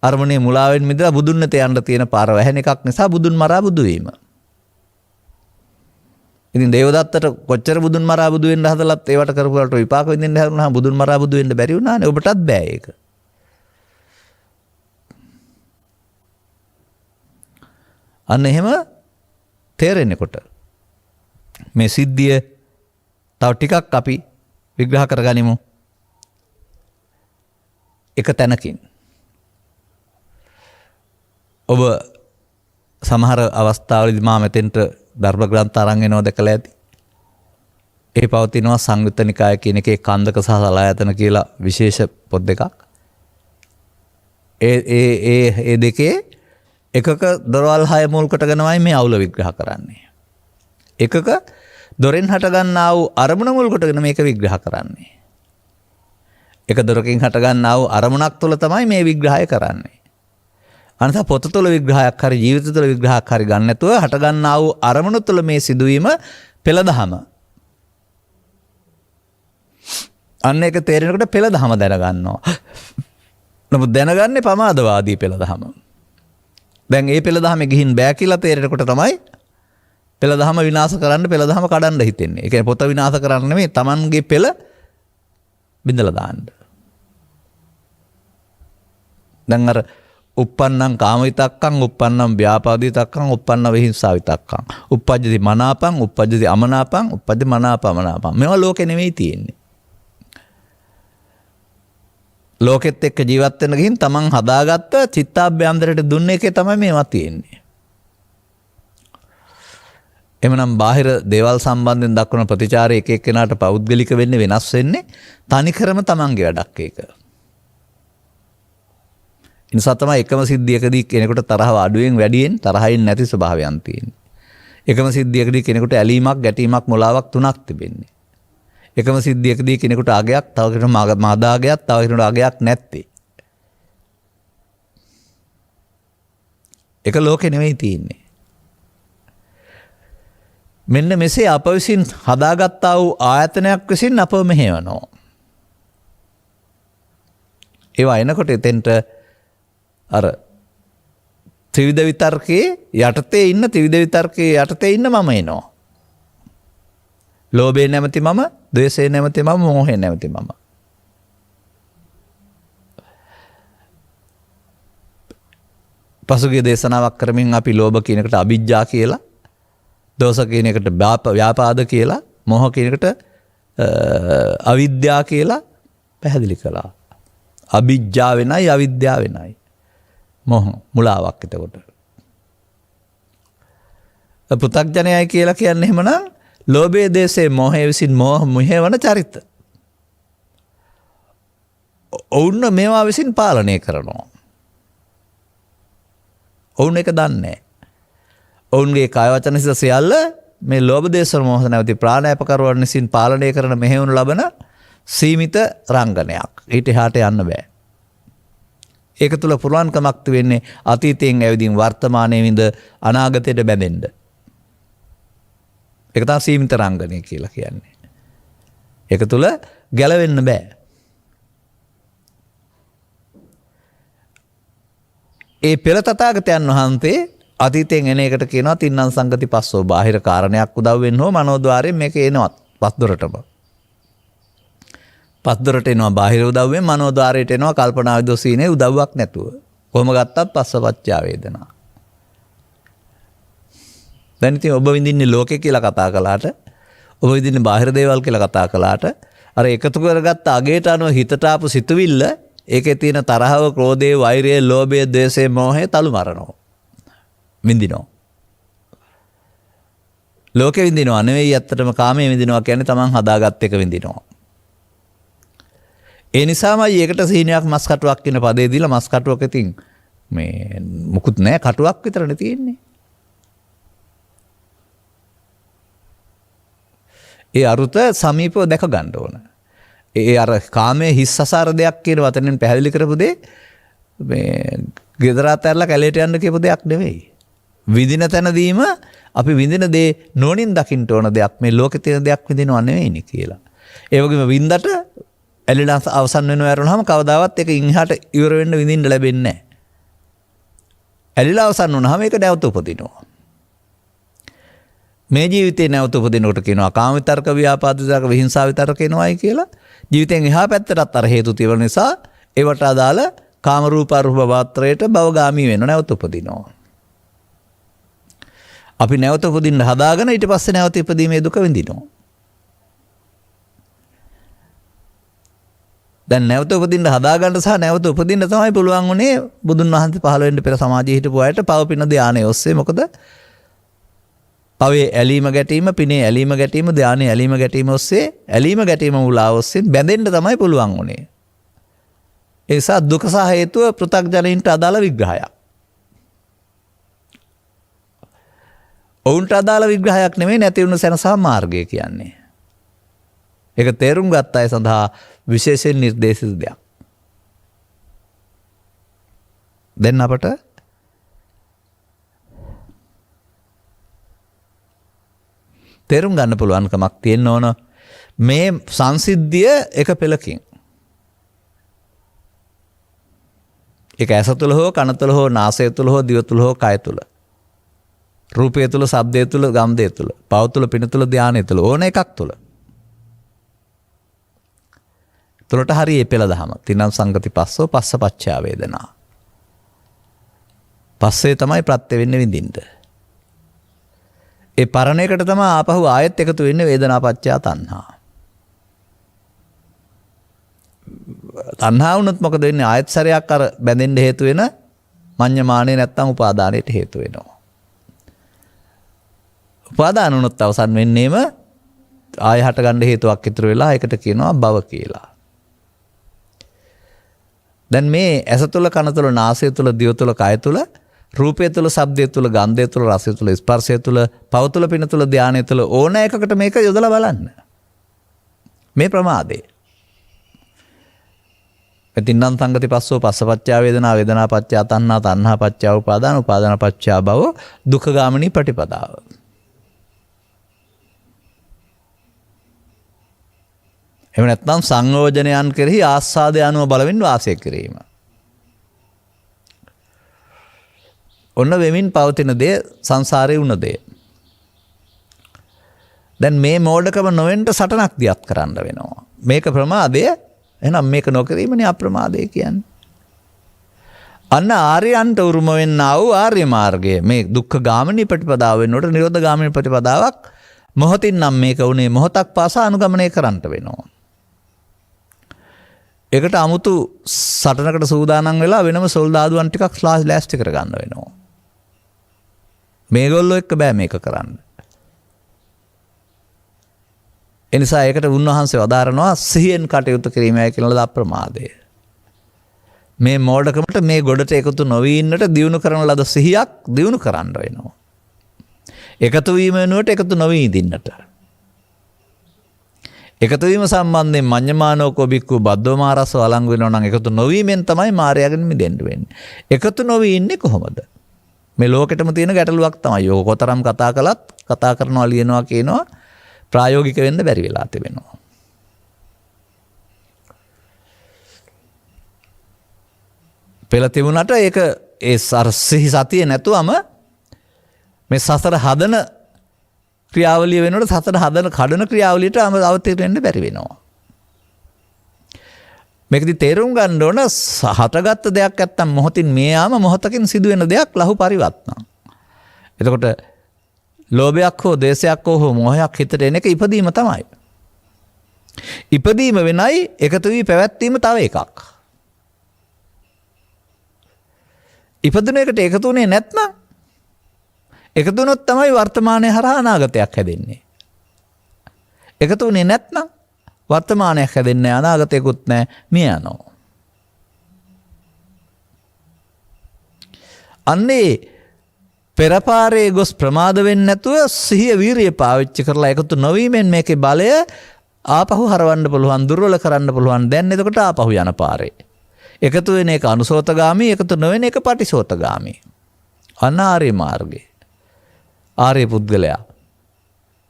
අරමුණේ මුලා වෙන්න මිදලා බුදුන් නැත යන්න තියෙන පාර වැහෙන එකක් නිසා බුදුන් මරා බුදු වීම. ඉතින් දේවදත්තට කොච්චර බුදුන් මරා බුදු වෙන්න හදලත් ඒවට කරපු වලට විපාක විඳින්න හැරුණාම බුදුන් මරා බුදු වෙන්න බැරි වුණානේ. ඔබටත් බෑ ඒක. අන්න එහෙම තේරෙනකොට මේ සිද්ධිය තව ටිකක් අපි විග්‍රහ කරගනිමු. එක තැනකින් ඔබ සමහර අවස්ථාවලදී මා මෙතෙන්ට ධර්ම ග්‍රන්ථ අරන් එනවා දැකලා ඇති. ඒ පවතිනවා සංයුත්ත නිකාය කියන එකේ කන්දක සහ සලායතන කියලා විශේෂ පොත් දෙකක්. ඒ දෙකේ එකක දොරවල් 6 මුල් කොටගෙනමයි මේ අවුල විග්‍රහ කරන්නේ. එකක දොරෙන් හටගන්නා වූ අරමුණ මුල් කොටගෙන මේක විග්‍රහ කරන්නේ. එක දොරකින් හටගන්නා වූ අරමුණක් තුළ තමයි මේ විග්‍රහය කරන්නේ. අනත පොත තුළ විග්‍රහයක් හරි ජීවිත තුළ විග්‍රහයක් හරි ගන්න නැතුව හටගන්නා වූ අරමුණු තුළ මේ සිදුවීම පෙළදහම. අන්න ඒක තේරෙනකොට පෙළදහම දැනගන්නවා. නමුත් දැනගන්නේ පමාදවාදී පෙළදහම. දැන් ඒ පෙළදහමේ ගිහින් බෑ කියලා තේරෙනකොට තමයි පෙළදහම විනාශ කරන්න පෙළදහම කඩන්න හිතෙන්නේ. ඒ කියන්නේ පොත විනාශ කරන්න නෙමෙයි Tamanගේ පෙළ බිඳලා දාන්න. දැන් අර uppannam කාමවිතක්කං uppannam ව්‍යාපාදිතක්කං uppannam විහිංසාවිතක්කං uppajjati මනාපං uppajjati අමනාපං uppajjati මනාපමනාපං මේවා ලෝකේ නෙමෙයි තියෙන්නේ. ලෝකෙත් එක්ක ජීවත් වෙන්න ගිහින් තමන් හදාගත්ත චිත්තාභ්‍යන්තරයට දුන්න එකේ තමයි මේවා තියෙන්නේ. එමනම් බාහිර දේවල් සම්බන්ධයෙන් දක්වන ප්‍රතිචාරය එක එක්කෙනාට පෞද්ගලික වෙන්නේ වෙනස් වෙන්නේ තනිකරම තමන්ගේ වැඩක් ඒක. නිසා තමයි එකම සිද්ධියකදී කෙනෙකුට තරහව අඩුවෙන් වැඩියෙන් තරහින් නැති ස්වභාවයන් තියෙන්නේ. එකම සිද්ධියකදී කෙනෙකුට ඇලීමක්, ගැටීමක්, මොලාවක් තුනක් තිබෙන්නේ. එකම සිද්ධියකදී කෙනෙකුට අගයක්, තව කෙනෙකුට මාදාගයක්, තව කෙනෙකුට අගයක් නැත්තේ. එක ලෝකෙ නෙවෙයි තියෙන්නේ. මෙන්න මෙසේ අප විසින් හදාගත්තා වූ ආයතනයක් විසින් අපව මෙහෙවනවා. ඒවා එනකොට එතෙන්ට අර ත්‍රිවිධ විතර්කයේ යටතේ ඉන්න ත්‍රිවිධ විතර්කයේ යටතේ ඉන්න මම එනවා. ලෝභය නැමැති මම, ද්වේෂය නැමැති මම, මෝහය නැමැති මම. පසුගිය දේශනාවක් කරමින් අපි ලෝභ කියන එකට අවිජ්ජා කියලා, දෝෂ කියන එකට ව්‍යාපාද කියලා, මෝහ කියන එකට අවිද්‍යා කියලා පැහැදිලි කළා. අවිජ්ජා වෙනයි අවිද්‍යාව වෙනයි. මොහ මුලාවක් එතකොට. පෘථග්ජනයයි කියලා කියන්නේ එහෙමනම් ලෝභයේ දේශේ මොහේ විසින් මොහේවන චරිත. ඔවුන් මේවා විසින් පාලනය කරනවා. ඔවුන් එක දන්නේ. ඔවුන්ගේ කාය වචන සිත සියල්ල මේ ලෝභ දේශ මොහ නැවති ප්‍රාණායපකරුවන් විසින් පාලනය කරන මෙහෙවනු ලබන සීමිත රංගනයක්. ඊට එහාට යන්න බෑ. ඒක තුල පුරාණකමක් වෙන්නේ අතීතයෙන් ඇවිදින් වර්තමානයේ විඳ අනාගතයට බැඳෙන්න. ඒක තමයි සීමිත රංගනය කියලා කියන්නේ. ඒක තුල ගැලවෙන්න බෑ. ඒ පෙර තථාගතයන් වහන්සේ අතීතයෙන් එන එකට කියනවා තින්නම් සංගති පස්සෝ බාහිර කාරණයක් උදව් වෙන්න හෝ මනෝද්වාරයෙන් මේක එනවා පස්දොරටම. පස්දොරට එනවා බාහිර උදව්වෙන් මනෝද්වාරයට එනවා කල්පනා විදෝසීනේ උදව්වක් නැතුව. කොහොම ගත්තත් පස්සපච්චා වේදනා. දැන් ඉතින් ඔබ විඳින්නේ ලෝකේ කියලා කතා කළාට, ඔබ විඳින්නේ බාහිර දේවල් කියලා කතා කළාට, අර එකතු කරගත්ත අගයට අනුව හිතට ආපු සිතුවිල්ල, ඒකේ තියෙන තරහව, ක්‍රෝධය, වෛරය, ලෝභය, ද්වේෂය, මෝහය තලු මරනවා. විඳිනවා. ලෝකෙ විඳිනවා නෙවෙයි ඇත්තටම කාමයේ විඳිනවා කියන්නේ තමන් හදාගත් එක විඳිනවා. ඒ නිසාමයි ඒකට සීනයක් මස් කටුවක් කියන පදේ දීලා මස් කටුවක ඉතින් මේ මුකුත් නැහැ කටුවක් විතරනේ තියෙන්නේ. ඒ අරුත සමීපව දැක ගන්න ඕන. ඒ අර කාමයේ හිස් අසාර දෙයක් කියන වචනෙන් පැහැදිලි කරපු දේ මේ ගෙදර අතහැරලා කැලේට යන්න කියපු දෙයක් නෙවෙයි. විඳින තැනදීම අපි විඳින දේ නෝනින් දකින්න ඕන දෙයක් මේ ලෝකේ තියෙන දෙයක් විඳිනව නෙවෙයිනේ කියලා. ඒ වගේම විඳට ඇලිලා අවසන් වෙනව ඇරුණාම කවදාවත් ඒක ඉන්හාට ඉවර වෙන්න විඳින්න ලැබෙන්නේ නැහැ. ඇලිලා අවසන් වුණාම ඒක නැවත උපදිනවා. මේ ජීවිතේ නැවත උපදිනකොට කියනවා කාම විතරක ව්‍යාපාද විතරක විහිංසාව විතරක එනවායි කියලා. ජීවිතෙන් එහා පැත්තටත් අර හේතු තියෙන නිසා ඒවට අදාළ කාම රූප අරූප වාත්‍රයට භවගාමී වෙන නැවත උපදිනවා. අපි නැවත උපදින්න හදාගෙන ඊට පස්සේ නැවත ඉපදීමේ දුක විඳිනවා. දැන් නැවත උපදින්න හදාගන්න සහ නැවත උපදින්න තමයි පුළුවන් උනේ බුදුන් වහන්සේ පහළ වෙන්න පෙර සමාජයේ හිටපු අයට පව පින ධානය ඔස්සේ. මොකද පවේ ඇලීම ගැටීම පිනේ ඇලීම ගැටීම ධානයේ ඇලීම ගැටීම ඔස්සේ ඇලීම ගැටීම මුලා ඔස්සේ බැඳෙන්න තමයි පුළුවන් උනේ. ඒ නිසා දුක සහ හේතුව පෘථග්ජනයින්ට අදාළ විග්‍රහයක්. ඔවුන්ට අදාළ විග්‍රහයක් නෙමෙයි නැති වුණු සැනසහා මාර්ගය කියන්නේ. ඒක තේරුම් ගත්ත අය සඳහා විශේෂයෙන් නිර්දේශිත දෙයක්. දැන් අපට තේරුම් ගන්න පුළුවන්කමක් තියෙන්න ඕන මේ සංසිද්ධිය එක පෙළකින්. ඒක ඇස තුළ හෝ කන තුළ හෝ නාසය තුළ හෝ දිව තුළ හෝ කය තුළ. රූපය තුළ ශබ්දය තුළ ගන්ධය තුළ පව තුළ පින තුළ ධානය තුළ ඕන එකක් තුළ. තුළට හරි ඒ පෙළ දහම. තිනම් සංගති පස්සෝ පස්ස පච්චා වේදනා. පස්සේ තමයි ප්‍රත්‍ය වෙන්නේ විඳින්න. ඒ පරණ එකට තමයි ආපහු ආයෙත් එකතු වෙන්නේ වේදනා පච්චා තණ්හා. තණ්හා වුණොත් මොකද වෙන්නේ? ආයෙත් සැරයක් අර බැඳෙන්න හේතු වෙන මඤ්ඤමානේ නැත්තම් උපාදානයට හේතු වෙනවා. උපාදාන වුණොත් අවසන් වෙන්නේම ආය හට ගන්න හේතුවක් ඉතුරු වෙලා ඒකට කියනවා භව කියලා. දැන් මේ ඇස තුළ කන තුළ නාසය තුළ දිව තුළ කය තුළ රූපය තුළ ශබ්දය තුළ ගන්ධය තුළ රසය තුළ ස්පර්ශය තුළ පව තුළ පින තුළ ධානය තුළ ඕන එකකට මේක යොදලා බලන්න. මේ ප්‍රමාදේ. තින්නම් සංගති පස්සෝ පස්සපච්චා වේදනා වේදනා පච්චා තණ්හා තණ්හා පච්චා උපාදාන උපාදාන පච්චා භව දුක්ඛ ගාමිනී පටිපදාව. එහෙම නැත්නම් සංයෝජනයන් කෙරෙහි ආස්වාදය අනුව බලමින් වාසය කිරීම. ඔන්න වෙමින් පවතින දේ සංසාරේ වුණ දේ. දැන් මේ මෝඩකම නොවෙන්න සටනක් දියත් කරන්න වෙනවා. මේක ප්‍රමාදය. එහෙනම් මේක නොකිරීමනේ අප්‍රමාදය කියන්නේ. අන්න ආර්යයන්ට උරුම වෙන්නා වූ ආර්ය මාර්ගය මේ දුක්ඛ ගාමිනී ප්‍රතිපදාව වෙනකොට නිරෝධ ගාමිනී ප්‍රතිපදාවක් මොහොතින් නම් මේක උනේ මොහොතක් පාසා අනුගමනය කරන්න වෙනවා. ඒකට 아무තු සටනකට සූදානම් වෙලා වෙනම සොල්දාදුවන් ටිකක් ලෑස්ති කරගන්න වෙනවා. මේගොල්ලෝ එක්ක බෑ මේක කරන්න. එනිසා ඒකට උන්වහන්සේ වදාරනවා සිහියෙන් කටයුතු කිරීමයි කියන අප්‍රමාදය. මේ මෝඩකමට මේ ගොඩට එකතු නොවී ඉන්නට දියුණු කරන ලද සිහියක් දියුණු කරන්න වෙනවා. එකතු වීම වෙනුවට එකතු නොවී ඉඳින්නට. එකතු වීම සම්බන්ධයෙන් මඤ්ඤමානෝකෝ බික්කු බද්දෝමාරස වළංගු වෙනවා නම් එකතු නොවීමෙන් තමයි මායාවෙන් මිදෙන්න වෙන්නේ. එකතු නොවී ඉන්නේ කොහොමද? මේ ලෝකෙටම තියෙන ගැටලුවක් තමයි. ඔක කොතරම් කතා කළත් කතා කරනවා ලියනවා කියනවා ප්‍රායෝගික වෙන්න බැරි වෙලා තිබෙනවා. පෙළ තිබුණාට ඒක ඒ සිහි සතිය නැතුවම මේ සසර හදන ක්‍රියාවලිය වෙනකොට සසර හදන කඩන ක්‍රියාවලියට අවතීර්ණ වෙන්න බැරි වෙනවා. මේකදී තේරුම් ගන්න ඕන හටගත්ත දෙයක් නැත්තම් මොහොතින් මේයාම මොහොතකින් සිදුවෙන දෙයක් ලහු පරිවර්තන. එතකොට ලෝභයක් හෝ දේශයක් හෝ මොහයක් හිතට එන එක ඉපදීම තමයි. ඉපදීම වෙනයි එකතු වී පැවැත්වීම තව එකක්. ඉපදුන එකට එකතු වුණේ නැත්නම් එකතු වුණොත් තමයි වර්තමානයේ හරහා අනාගතයක් හැදෙන්නේ. එකතු වුණේ නැත්නම් වර්තමානයක් හැදෙන්නේ නැහැ, අනාගතයකුත් නැහැ, මිය යනවා. අන්නේ පෙරපාරේ ගොස් ප්‍රමාද වෙන්නේ නැතුව සිහිය වීරිය පාවිච්චි කරලා එකතු නොවීමෙන් මේකේ බලය ආපහු හරවන්න පුළුවන්, දුර්වල කරන්න පුළුවන්. දැන් එතකොට ආපහු යන පාරේ. එකතු වෙන එක අනුසෝතගාමී, එකතු නොවන එක පටිසෝතගාමී. අනාර්ය මාර්ගේ. ආර්ය පුද්ගලයා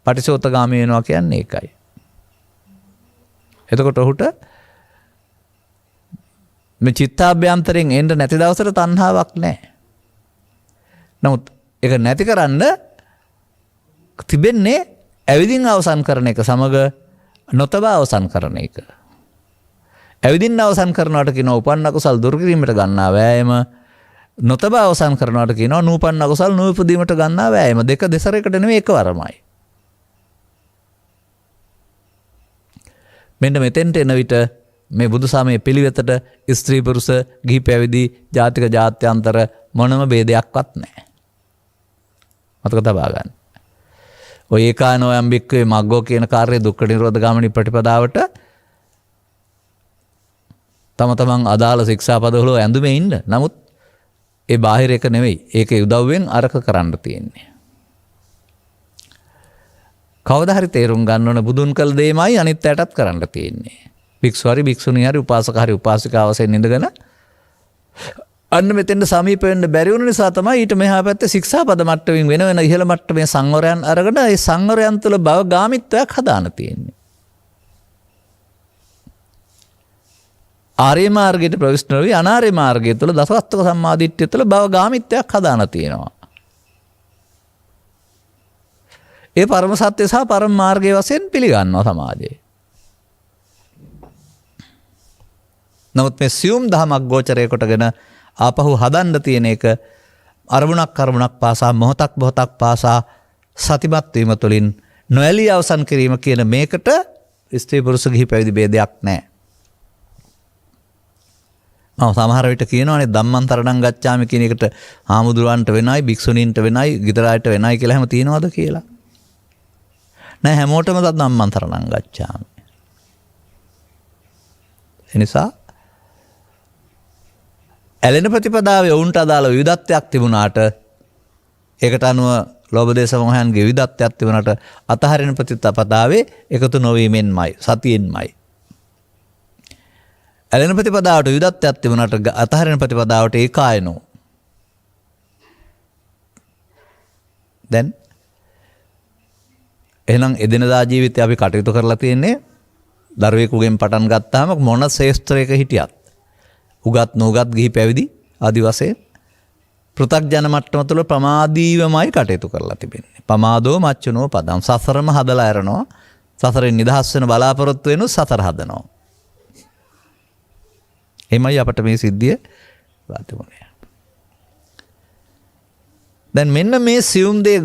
පටිසෝතගාමී වෙනවා කියන්නේ ඒකයි. එතකොට ඔහුට මේ චිත්තාභ්‍යන්තරයෙන් එන්න නැති දවසට තණ්හාවක් නැහැ. නමුත් ඒක නැති කරන්න තිබෙන්නේ ඇවිදින් අවසන් කරන එක සමග නොතබා අවසන් කරන එක. ඇවිදින් අවසන් කරනවට කියනවා උපන්න කුසල් දුරු කිරීමට ගන්නා වෑයම. නොතබා අවසන් කරනවට කියනවා නූපන්න කුසල් නූපදීමට ගන්නා වෑයම. දෙක දෙසරයකට නෙමෙයි එකවරමයි. මෙන්න මෙතෙන්ට එන විට මේ බුදුසමයේ පිළිවෙතට ස්ත්‍රී පුරුෂ ගිහි පැවිදි ජාතික ජාත්‍යන්තර මොනම ભેදයක්වත් නැහැ. මතක තබා ගන්න. ඔය ඒකානෝයම් බික්කවේ මග්ගෝ කියන කාර්යය දුක්ඛ නිරෝධ ගාමිනී ප්‍රතිපදාවට තම තමන් අදාළ ශික්ෂාපදවල ඇඳුමේ ඉන්න. නමුත් ඒ බාහිර එක නෙවෙයි. ඒකේ උදව්වෙන් අරක කරන්න තියෙන්නේ. කවදා හරි තේරුම් ගන්න ඕන බුදුන් කළ දෙයමයි අනිත් අයටත් කරන්න තියෙන්නේ. භික්ෂු හරි භික්ෂුණී හරි උපාසක හරි උපාසිකාව වශයෙන් ඉඳගෙන අන්න මෙතෙන්ට සමීප වෙන්න බැරි වුණ නිසා තමයි ඊට මෙහා පැත්තේ ශික්ෂාපද මට්ටමින් වෙන වෙන ඉහළ මට්ටමේ සංවරයන් අරගෙන ඒ සංවරයන් තුළ භව ගාමිත්වයක් හදාන තියෙන්නේ. ආර්ය මාර්ගයට ප්‍රවිෂ්ඨ නොවි අනාර්ය මාර්ගය තුළ දසවස්තුක සම්මාදිට්ඨිය තුළ භව ගාමිත්වයක් හදාන තියෙනවා. ඒ පරම සත්‍ය සහ පරම මාර්ගයේ වශයෙන් පිළිගන්නවා සමාජයේ. නමුත් මේ සියුම් දහමක් ගෝචරය කොටගෙන ආපහු හදන්න තියෙන එක අරමුණක් පාසා මොහොතක් පාසා සතිමත් වීම තුළින් නොඇලී අවසන් කිරීම කියන මේකට ස්ත්‍රී පුරුෂ ගිහි පැවිදි ભેදයක් නැහැ. සමහර විට කියනවානේ ධම්මන්තරණං ගච්ඡාමි කියන එකට හාමුදුරුවන්ට වෙනයි භික්ෂුණීන්ට වෙනයි ගිදරායට වෙනයි කියලා හැම තියනවද කියලා. නෑ හැමෝටම ධම්මන්තරණං ගච්ඡාමි. එනිසා ඇලෙන ප්‍රතිපදාවේ ඔවුන්ට අදාළ විවිධත්වයක් තිබුණාට ඒකට අනුව ලෝභ දේශ මොහයන්ගේ විවිධත්වයක් තිබුණාට අතහරින ප්‍රතිපදාවේ එකතු නොවීමෙන්මයි සතියෙන්මයි. ඇලෙන ප්‍රතිපදාවට විවිධත්වයක් තිබුණාට අතහරින ප්‍රතිපදාවට ඒකායනෝ. දැන් එහෙනම් එදිනදා ජීවිතේ අපි කටයුතු කරලා තියෙන්නේ දරුවෙකුගෙන් පටන් ගත්තාම මොන ශේෂ්ත්‍රයක හිටියත් උගත් නොඋගත් ගිහි පැවිදි ආදි වශයෙන් පෘථග්ජන මට්ටම තුළ ප්‍රමාදීවමයි කටයුතු කරලා තිබෙන්නේ. පමාදෝ මච්චුනෝ පදම්. සසරම හදලා ඇරනවා. සසරෙන් නිදහස් වෙන බලාපොරොත්තු වෙනු සසර හදනවා. එමයි අපට මේ සිද්ධිය වාතිමුනේ. දැන් මෙන්න මේ සියුම් දේ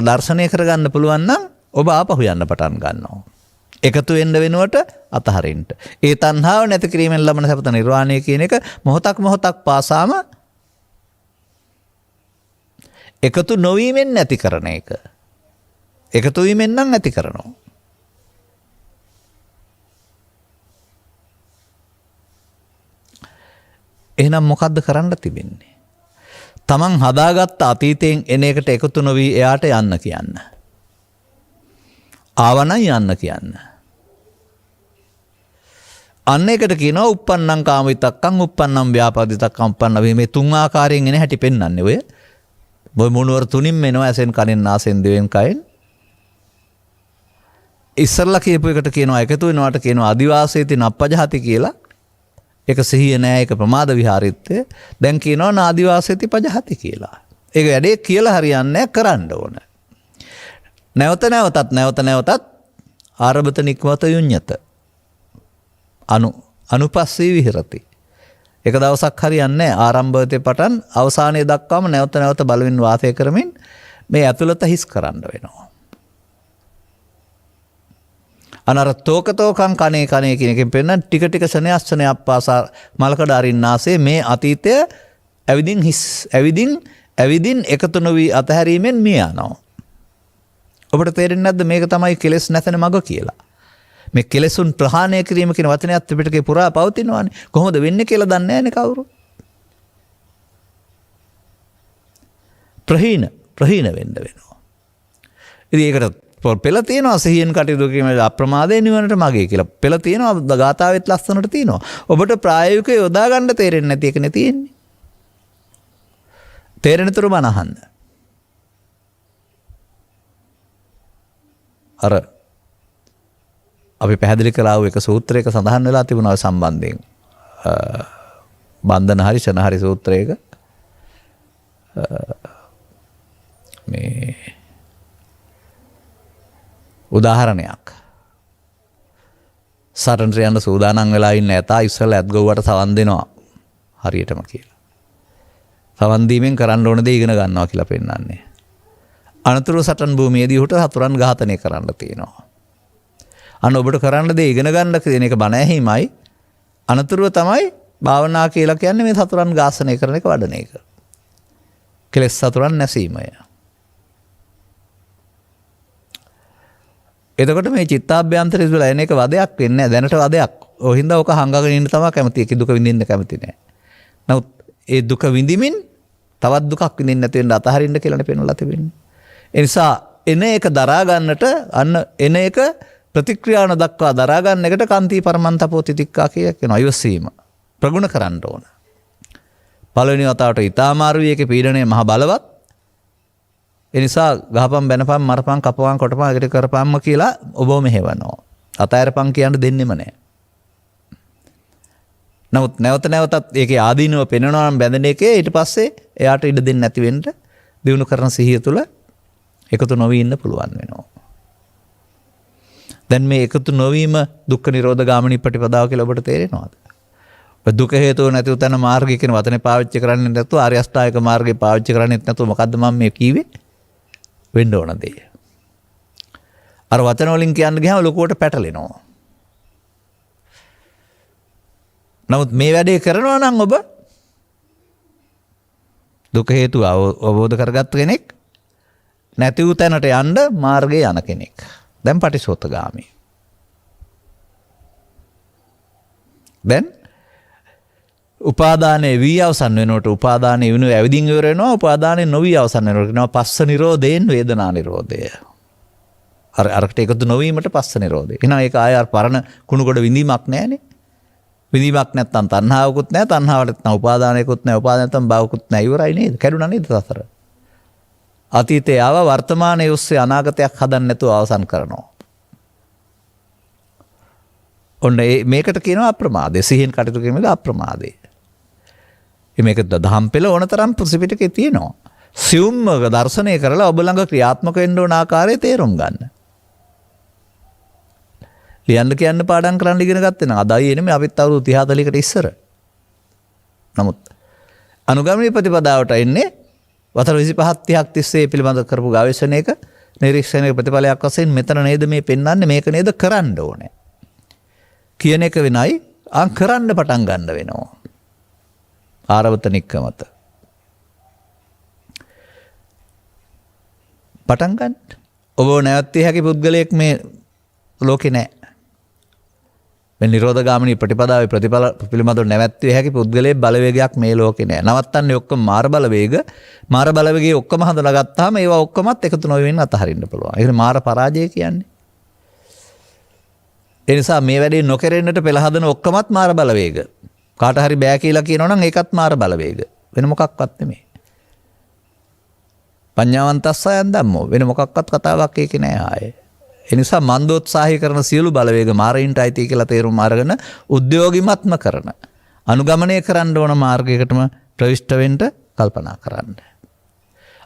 දර්ශනය කරගන්න පුළුවන් නම් ඔබ ආපහු යන්න පටන් ගන්නවා. එකතු වෙන්න වෙනුවට අතහරින්න. ඒ තණ්හාව නැති කිරීමෙන් ලබන සපත නිර්වාණය කියන එක මොහොතක් පාසාම එකතු නොවීමෙන් නැති කරන එක. එකතු වීමෙන් නම් නැති කරනවා. එහෙනම් මොකද්ද කරන්න තිබෙන්නේ? තමන් හදාගත්ත අතීතයෙන් එන එකට එකතු නොවි එයාට යන්න කියන්න. ආවනම් යන්න කියන්න. අන්න එකට කියනවා uppannam කාමිතක්කං uppannam ව්‍යාපාදිතක්කං uppන්න මේ තුන් ආකාරයෙන් එන හැටි පෙන්වන්නේ ඔය. මොයි මොනවර තුනින් එනවා ඇසෙන් කනෙන් නාසෙන් දිවෙන් කයෙන්. ඉස්සරලා කියපු එකට කියනවා එකතු වෙනවට කියනවා අදිවාසීති නප්පජහති කියලා. ඒක සිහිය නෑ ඒක ප්‍රමාද විහාරිත්වය. දැන් කියනවා නාදිවාසීති පජහති කියලා. ඒක වැඩේ කියලා හරියන්නේ කරන්න ඕන. නැවත නැවතත් ආරබත නික්මත යුඤ්ඤත අනුපස්සී විහෙරති. එක දවසක් හරියන්නේ ආරම්භයේ පටන් අවසානයේ දක්වාම නැවත බලමින් වාසය කරමින් මේ ඇතුළත හිස් කරන්න වෙනවා. අනර තෝකතෝකං කනේ කියන එකෙන් පෙන්නන ටික ක්ෂණයක් පාසා මලකඩ අරින්නාසේ මේ අතීතය ඇවිදින් ඇවිදින් එකතු නොවී අතහැරීමෙන් මිය යනවා. ඔබට තේරෙන්නේ නැද්ද මේක තමයි කෙලෙස් නැතන මඟ කියලා? මේ කෙලෙසුන් ප්‍රහාණය කිරීම කියන වචනයත් ත්‍රිපිටකේ පුරා පවතිනවානේ. කොහොමද වෙන්නේ කියලා දන්නේ නැහැනේ කවුරු. ප්‍රහීන වෙන්න වෙනවා. ඉතින් ඒකට පෙළ තියෙනවා සිහියෙන් කටයුතු කිරීම අප්‍රමාදයෙන් නිවනට මගේ කියලා. පෙළ තියෙනවා ගාථාවෙත් ලස්සනට තියෙනවා. ඔබට ප්‍රායෝගිකව යොදා ගන්න තේරෙන්නේ නැති එකනේ තියෙන්නේ. තේරෙන තුරු මන අහන්න. අර අපි පැහැදිලි කළා වූ එක සූත්‍රයක සඳහන් වෙලා තිබුණා සම්බන්ධයෙන්. බන්ධන හරි ශන හරි සූත්‍රයක මේ උදාහරණයක්. සටනට යන්න සූදානම් වෙලා ඉන්න ඇතා ඉස්සෙල්ලා ඇත් ගොව්වට සවන් දෙනවා හරියටම කියලා. සවන් දීමෙන් කරන්න ඕන දේ ඉගෙන ගන්නවා කියලා පෙන්නන්නේ. අනතුරු සටන් භූමියේදී උට හතුරන් ඝාතනය කරන්න තියෙනවා. අන්න ඔබට කරන්න දේ ඉගෙන ගන්න කියන එක බණ ඇහිමයි. අනතුරුව තමයි භාවනා කියලා කියන්නේ මේ සතුරන් ඝාතනය කරන එක වඩන එක. කෙලෙස් සතුරන් නැසීමය. එතකොට මේ චිත්තාභ්‍යන්තර ඉස්සලා එන එක වදයක් වෙන්නේ නැහැ. දැනට වදයක්. ඔය හින්දා ඔක හංගගෙන ඉන්න තමයි කැමති. ඒක දුක විඳින්න කැමති නැහැ. නමුත් ඒ දුක විඳිමින් තවත් දුකක් විඳින්න නැති වෙන්න අතහරින්න කියලානේ පෙන්වලා තිබෙන්නේ. ඒ නිසා එන එක දරා ගන්නට අන්න එන එක ප්‍රතික්‍රියාව දක්වා දරා ගන්න එකට කාන්ති පරමන්තපෝ තිතික්කා කියනවා. ඉවසීම ප්‍රගුණ කරන්න ඕන. පළවෙනි වතාවට ඊතාමාරුයි ඒකේ පීඩනය මහ බලවත්. ඒ නිසා ගහපම් බැනපම් මරපම් කපවම් කොටපම් එකට කරපම්ම කියලා ඔබව මෙහෙවනවා. අතෑරපම් කියන්න දෙන්නෙම නැහැ. නමුත් නැවත නැවතත් ඒකේ ආදීනව පෙන්වනවා නම් බැඳෙන එකේ ඊට පස්සේ එයාට ඉඩ දෙන්නේ නැති වෙන්න දිනු කරන සිහිය තුළ එකතු නොවී ඉන්න පුළුවන් වෙනවා. දැන් මේ එකතු නොවීම දුක්ඛ නිරෝධ ගාමිනී ප්‍රතිපදාව කියලා ඔබට තේරෙනවද? දුක හේතුව නැතිව තන මාර්ගය කියන වචනේ පාවිච්චි කරන්නේ නැතුව ආර්ය අෂ්ටාංගික මාර්ගය පාවිච්චි කරන්නේ නැතුව මොකද්ද මම මේ කිව්වේ? වෙන්න ඕන දේ. අර වචන වලින් කියන්න ගියාම ලොකුවට පැටලෙනවා. නමුත් මේ වැඩේ කරනවා නම් ඔබ දුක හේතුව අවබෝධ කරගත්ත කෙනෙක් නැති වූ තැනට යන්න මාර්ගයේ යන කෙනෙක්. දැන් පටිසෝතගාමී. දැන් උපාදානයේ වී අවසන් වෙනකොට උපාදානයේ වෙනුව ඇවිදින් ඉවර වෙනවා. උපාදානයේ නොවී අවසන් වෙනකොට කියනවා පස්ස නිරෝධයෙන් වේදනා නිරෝධය. අරකට එකතු නොවීමට පස්ස නිරෝධය. එහෙනම් ඒක ආය පරණ කුණු කොට විඳීමක් නැහැනේ. විඳීමක් නැත්තම් තණ්හාවකුත් නැහැ. තණ්හාවට නැත්තම් උපාදානයකුත් නැහැ. උපාදාන නැත්තම් භවකුත් නැහැ. ඉවරයි නේද? කැඩුනා නේද සසර? අතීතේ ආව වර්තමානයේ ඔස්සේ අනාගතයක් හදන්න නැතුව අවසන් කරනවා. ඔන්න මේකට කියනවා අප්‍රමාදය. සිහින් කටයුතු කිරීමද අප්‍රමාදය. මේක දහම් පෙළ ඕනතරම් ත්‍රිපිටකේ තියෙනවා. සියුම්ම දර්ශනය කරලා ඔබ ළඟ ක්‍රියාත්මක වෙන්න ඕන ආකාරය තේරුම් ගන්න. ලියන්න කියන්න පාඩම් කරන්න ඉගෙන ගත්තේ නම් අදයි එන්නේ අපිත් අවුරුදු 30 40කට ඉස්සර. නමුත් අනුගමනීය ප්‍රතිපදාවට එන්නේ වසර 25 30ක් තිස්සේ පිළිබඳ කරපු ගවේෂණයක නිරීක්ෂණයක ප්‍රතිඵලයක් වශයෙන් මෙතන නේද මේ පෙන්වන්නේ මේක නේද කරන්න ඕනේ කියන එක වෙනයි කරන්න පටන් ගන්න වෙනවා. ආරවත නික්කමත පටන් ගන්න. ඔබ නැවතිය හැකි පුද්ගලයෙක් මේ ලෝකේ නැහැ. මේ නිරෝධ ගාමිනී ප්‍රතිපදාවේ ප්‍රතිඵල පිළිබඳව නැවැත්විය හැකි පුද්ගලයෙක් බලවේගයක් මේ ලෝකේ නැහැ. නවත්තන්නේ ඔක්කොම මාර බලවේග. මාර බලවේගයේ ඔක්කොම හඳුනාගත්තාම ඒවා ඔක්කොමත් එකතු නොවෙන්න අතහරින්න පුළුවන්. ඒකනේ මාර පරාජය කියන්නේ. ඒ නිසා මේ වැඩේ නොකරෙන්නට පෙළ හදන ඔක්කොමත් මාර බලවේග. කාට හරි බෑ කියලා කියනවා නම් ඒකත් මාර බලවේග. වෙන මොකක්වත් නෙමෙයි. පඤ්ඤාවන්තස්සයන් ධම්මෝ වෙන මොකක්වත් කතාවක් ඒකේ නෑ ආයේ. ඒ නිසා මන්දෝත්සාහය කරන සියලු බලවේග මාරින්ට අයිති කියලා තේරුම් අරගෙන උද්‍යෝගිමත්ම කරන අනුගමනය කරන්න ඕන මාර්ගයකටම ප්‍රවිෂ්ඨ වෙන්න කල්පනා කරන්න.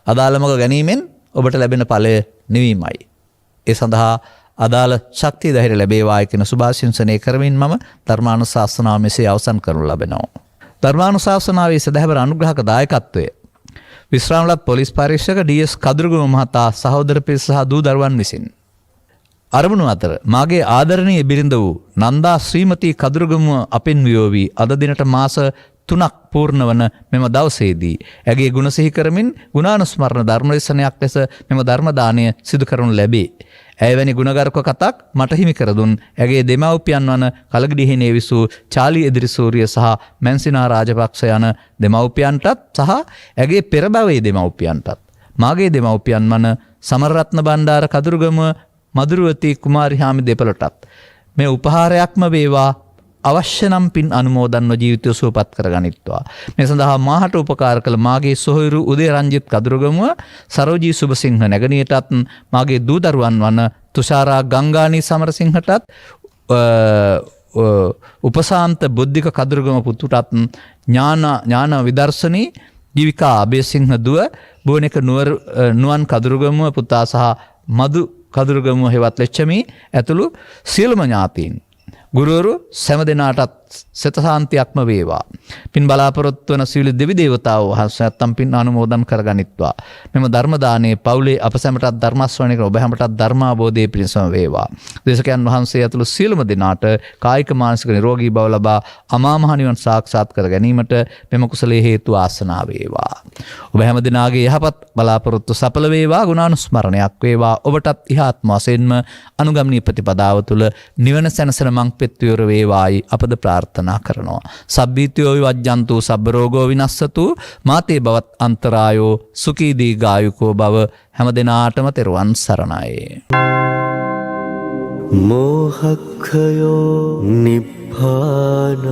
අදාළමක ගැනීමෙන් ඔබට ලැබෙන ඵලය නිවීමයි. ඒ සඳහා අදාළ ශක්තිය ධෛර්ය ලැබේවායි කියන සුභාශිංසනය කරමින් මම ධර්මානුශාසනාව මෙසේ අවසන් කරනු ලබනවා. ධර්මානුශාසනාවේ සදහවර අනුග්‍රහක දායකත්වය විශ්‍රාමලත් පොලිස් පරීක්ෂක ඩී.එස්. කදුරුගම මහතා සහෝදර පිරිස සහ දූ දරුවන් විසින් අරමුණු අතර මාගේ ආදරණීය බිරිඳ වූ නන්දා ශ්‍රීමති කදුරුගම අපෙන් වියෝවී අද දිනට මාස 3ක් පූර්ණ වන මෙම දවසේදී ඇගේ ගුණ සිහි කරමින් ගුණානුස්මරණ ධර්මදේශනයක් ලෙස මෙම ධර්ම දානය සිදු කරනු ලැබේ. ඇයවැනි ගුණගරුක කතක් මට හිමි කර දුන් ඇගේ දෙමව්පියන් වන කලගඩිහිනේ විසූ චාලි එදිරිසූරිය සහ මැන්සිනා රාජපක්ෂ යන දෙමව්පියන්ටත් සහ ඇගේ පෙර භවයේ දෙමව්පියන්ටත් මාගේ දෙමව්පියන් වන සමරරත්න බණ්ඩාර කදුරුගමුව මදුරුවති කුමාරි හාමි දෙපළටත් මේ උපහාරයක්ම වේවා අවශ්‍ය නම් පින් අනුමෝදන්ව ජීවිතය සුවපත් කරගනිත්වා. මේ සඳහා මාහට උපකාර කළ මාගේ සොහොයුරු උදේ රංජිත් කදුරුගමුව සරෝජී සුබසිංහ නැගණියටත් මාගේ දූ දරුවන් වන තුෂාරා ගංගානී සමරසිංහටත් උපසාන්ත බුද්ධික කදුරුගම පුතුටත් ඥාන විදර්ශනී ජීවිකා අබේසිංහ දුව බෝනික නුවන් කදුරුගමුව පුතා සහ මදු කදුරුගමුව හෙවත් ලෙච්චමී ඇතුළු සියලුම ඥාතීන් ගුරුවරු සෑම දෙනාටත් සිත සාන්තියක්ම වේවා. පින් බලාපොරොත්තු වන සීල දෙවි දේවතාවෝ වහන්සේ නැත්තම් පින් අනුමෝදන් කරගනිත්වා. මෙම ධර්ම දානයේ පවුලේ අප සැමටත් ධර්ම ශ්‍රවණය කර ඔබ හැමටත් ධර්මාබෝධයේ පිණසම වේවා. දේශකයන් වහන්සේ ඇතුළු සියලුම දෙනාට කායික මානසික නිරෝගී බව ලබා අමා මහ නිවන් සාක්ෂාත් කර ගැනීමට මෙම කුසලයේ හේතු ආසනා වේවා. ඔබ හැම දිනාගේ යහපත් බලාපොරොත්තු සඵල වේවා. ගුණානුස්මරණයක් වේවා. ඔබටත් ඉහාත්ම වශයෙන්ම අනුගමනීය ප්‍රතිපදාව තුළ නිවන සැනසෙන මං පෙත්විවර වේවායි අපද ප්‍රාර්ථනා කරනවා. සබ්බීතියෝ විවජ්ජන්තු සබ්බ රෝගෝ විනස්සතු මාතේ බවත් අන්තරායෝ සුඛී දීඝායුකෝ භව. හැම දිනාටම තෙරුවන් සරණයි. මෝහක්ඛයෝ නිබ්බානං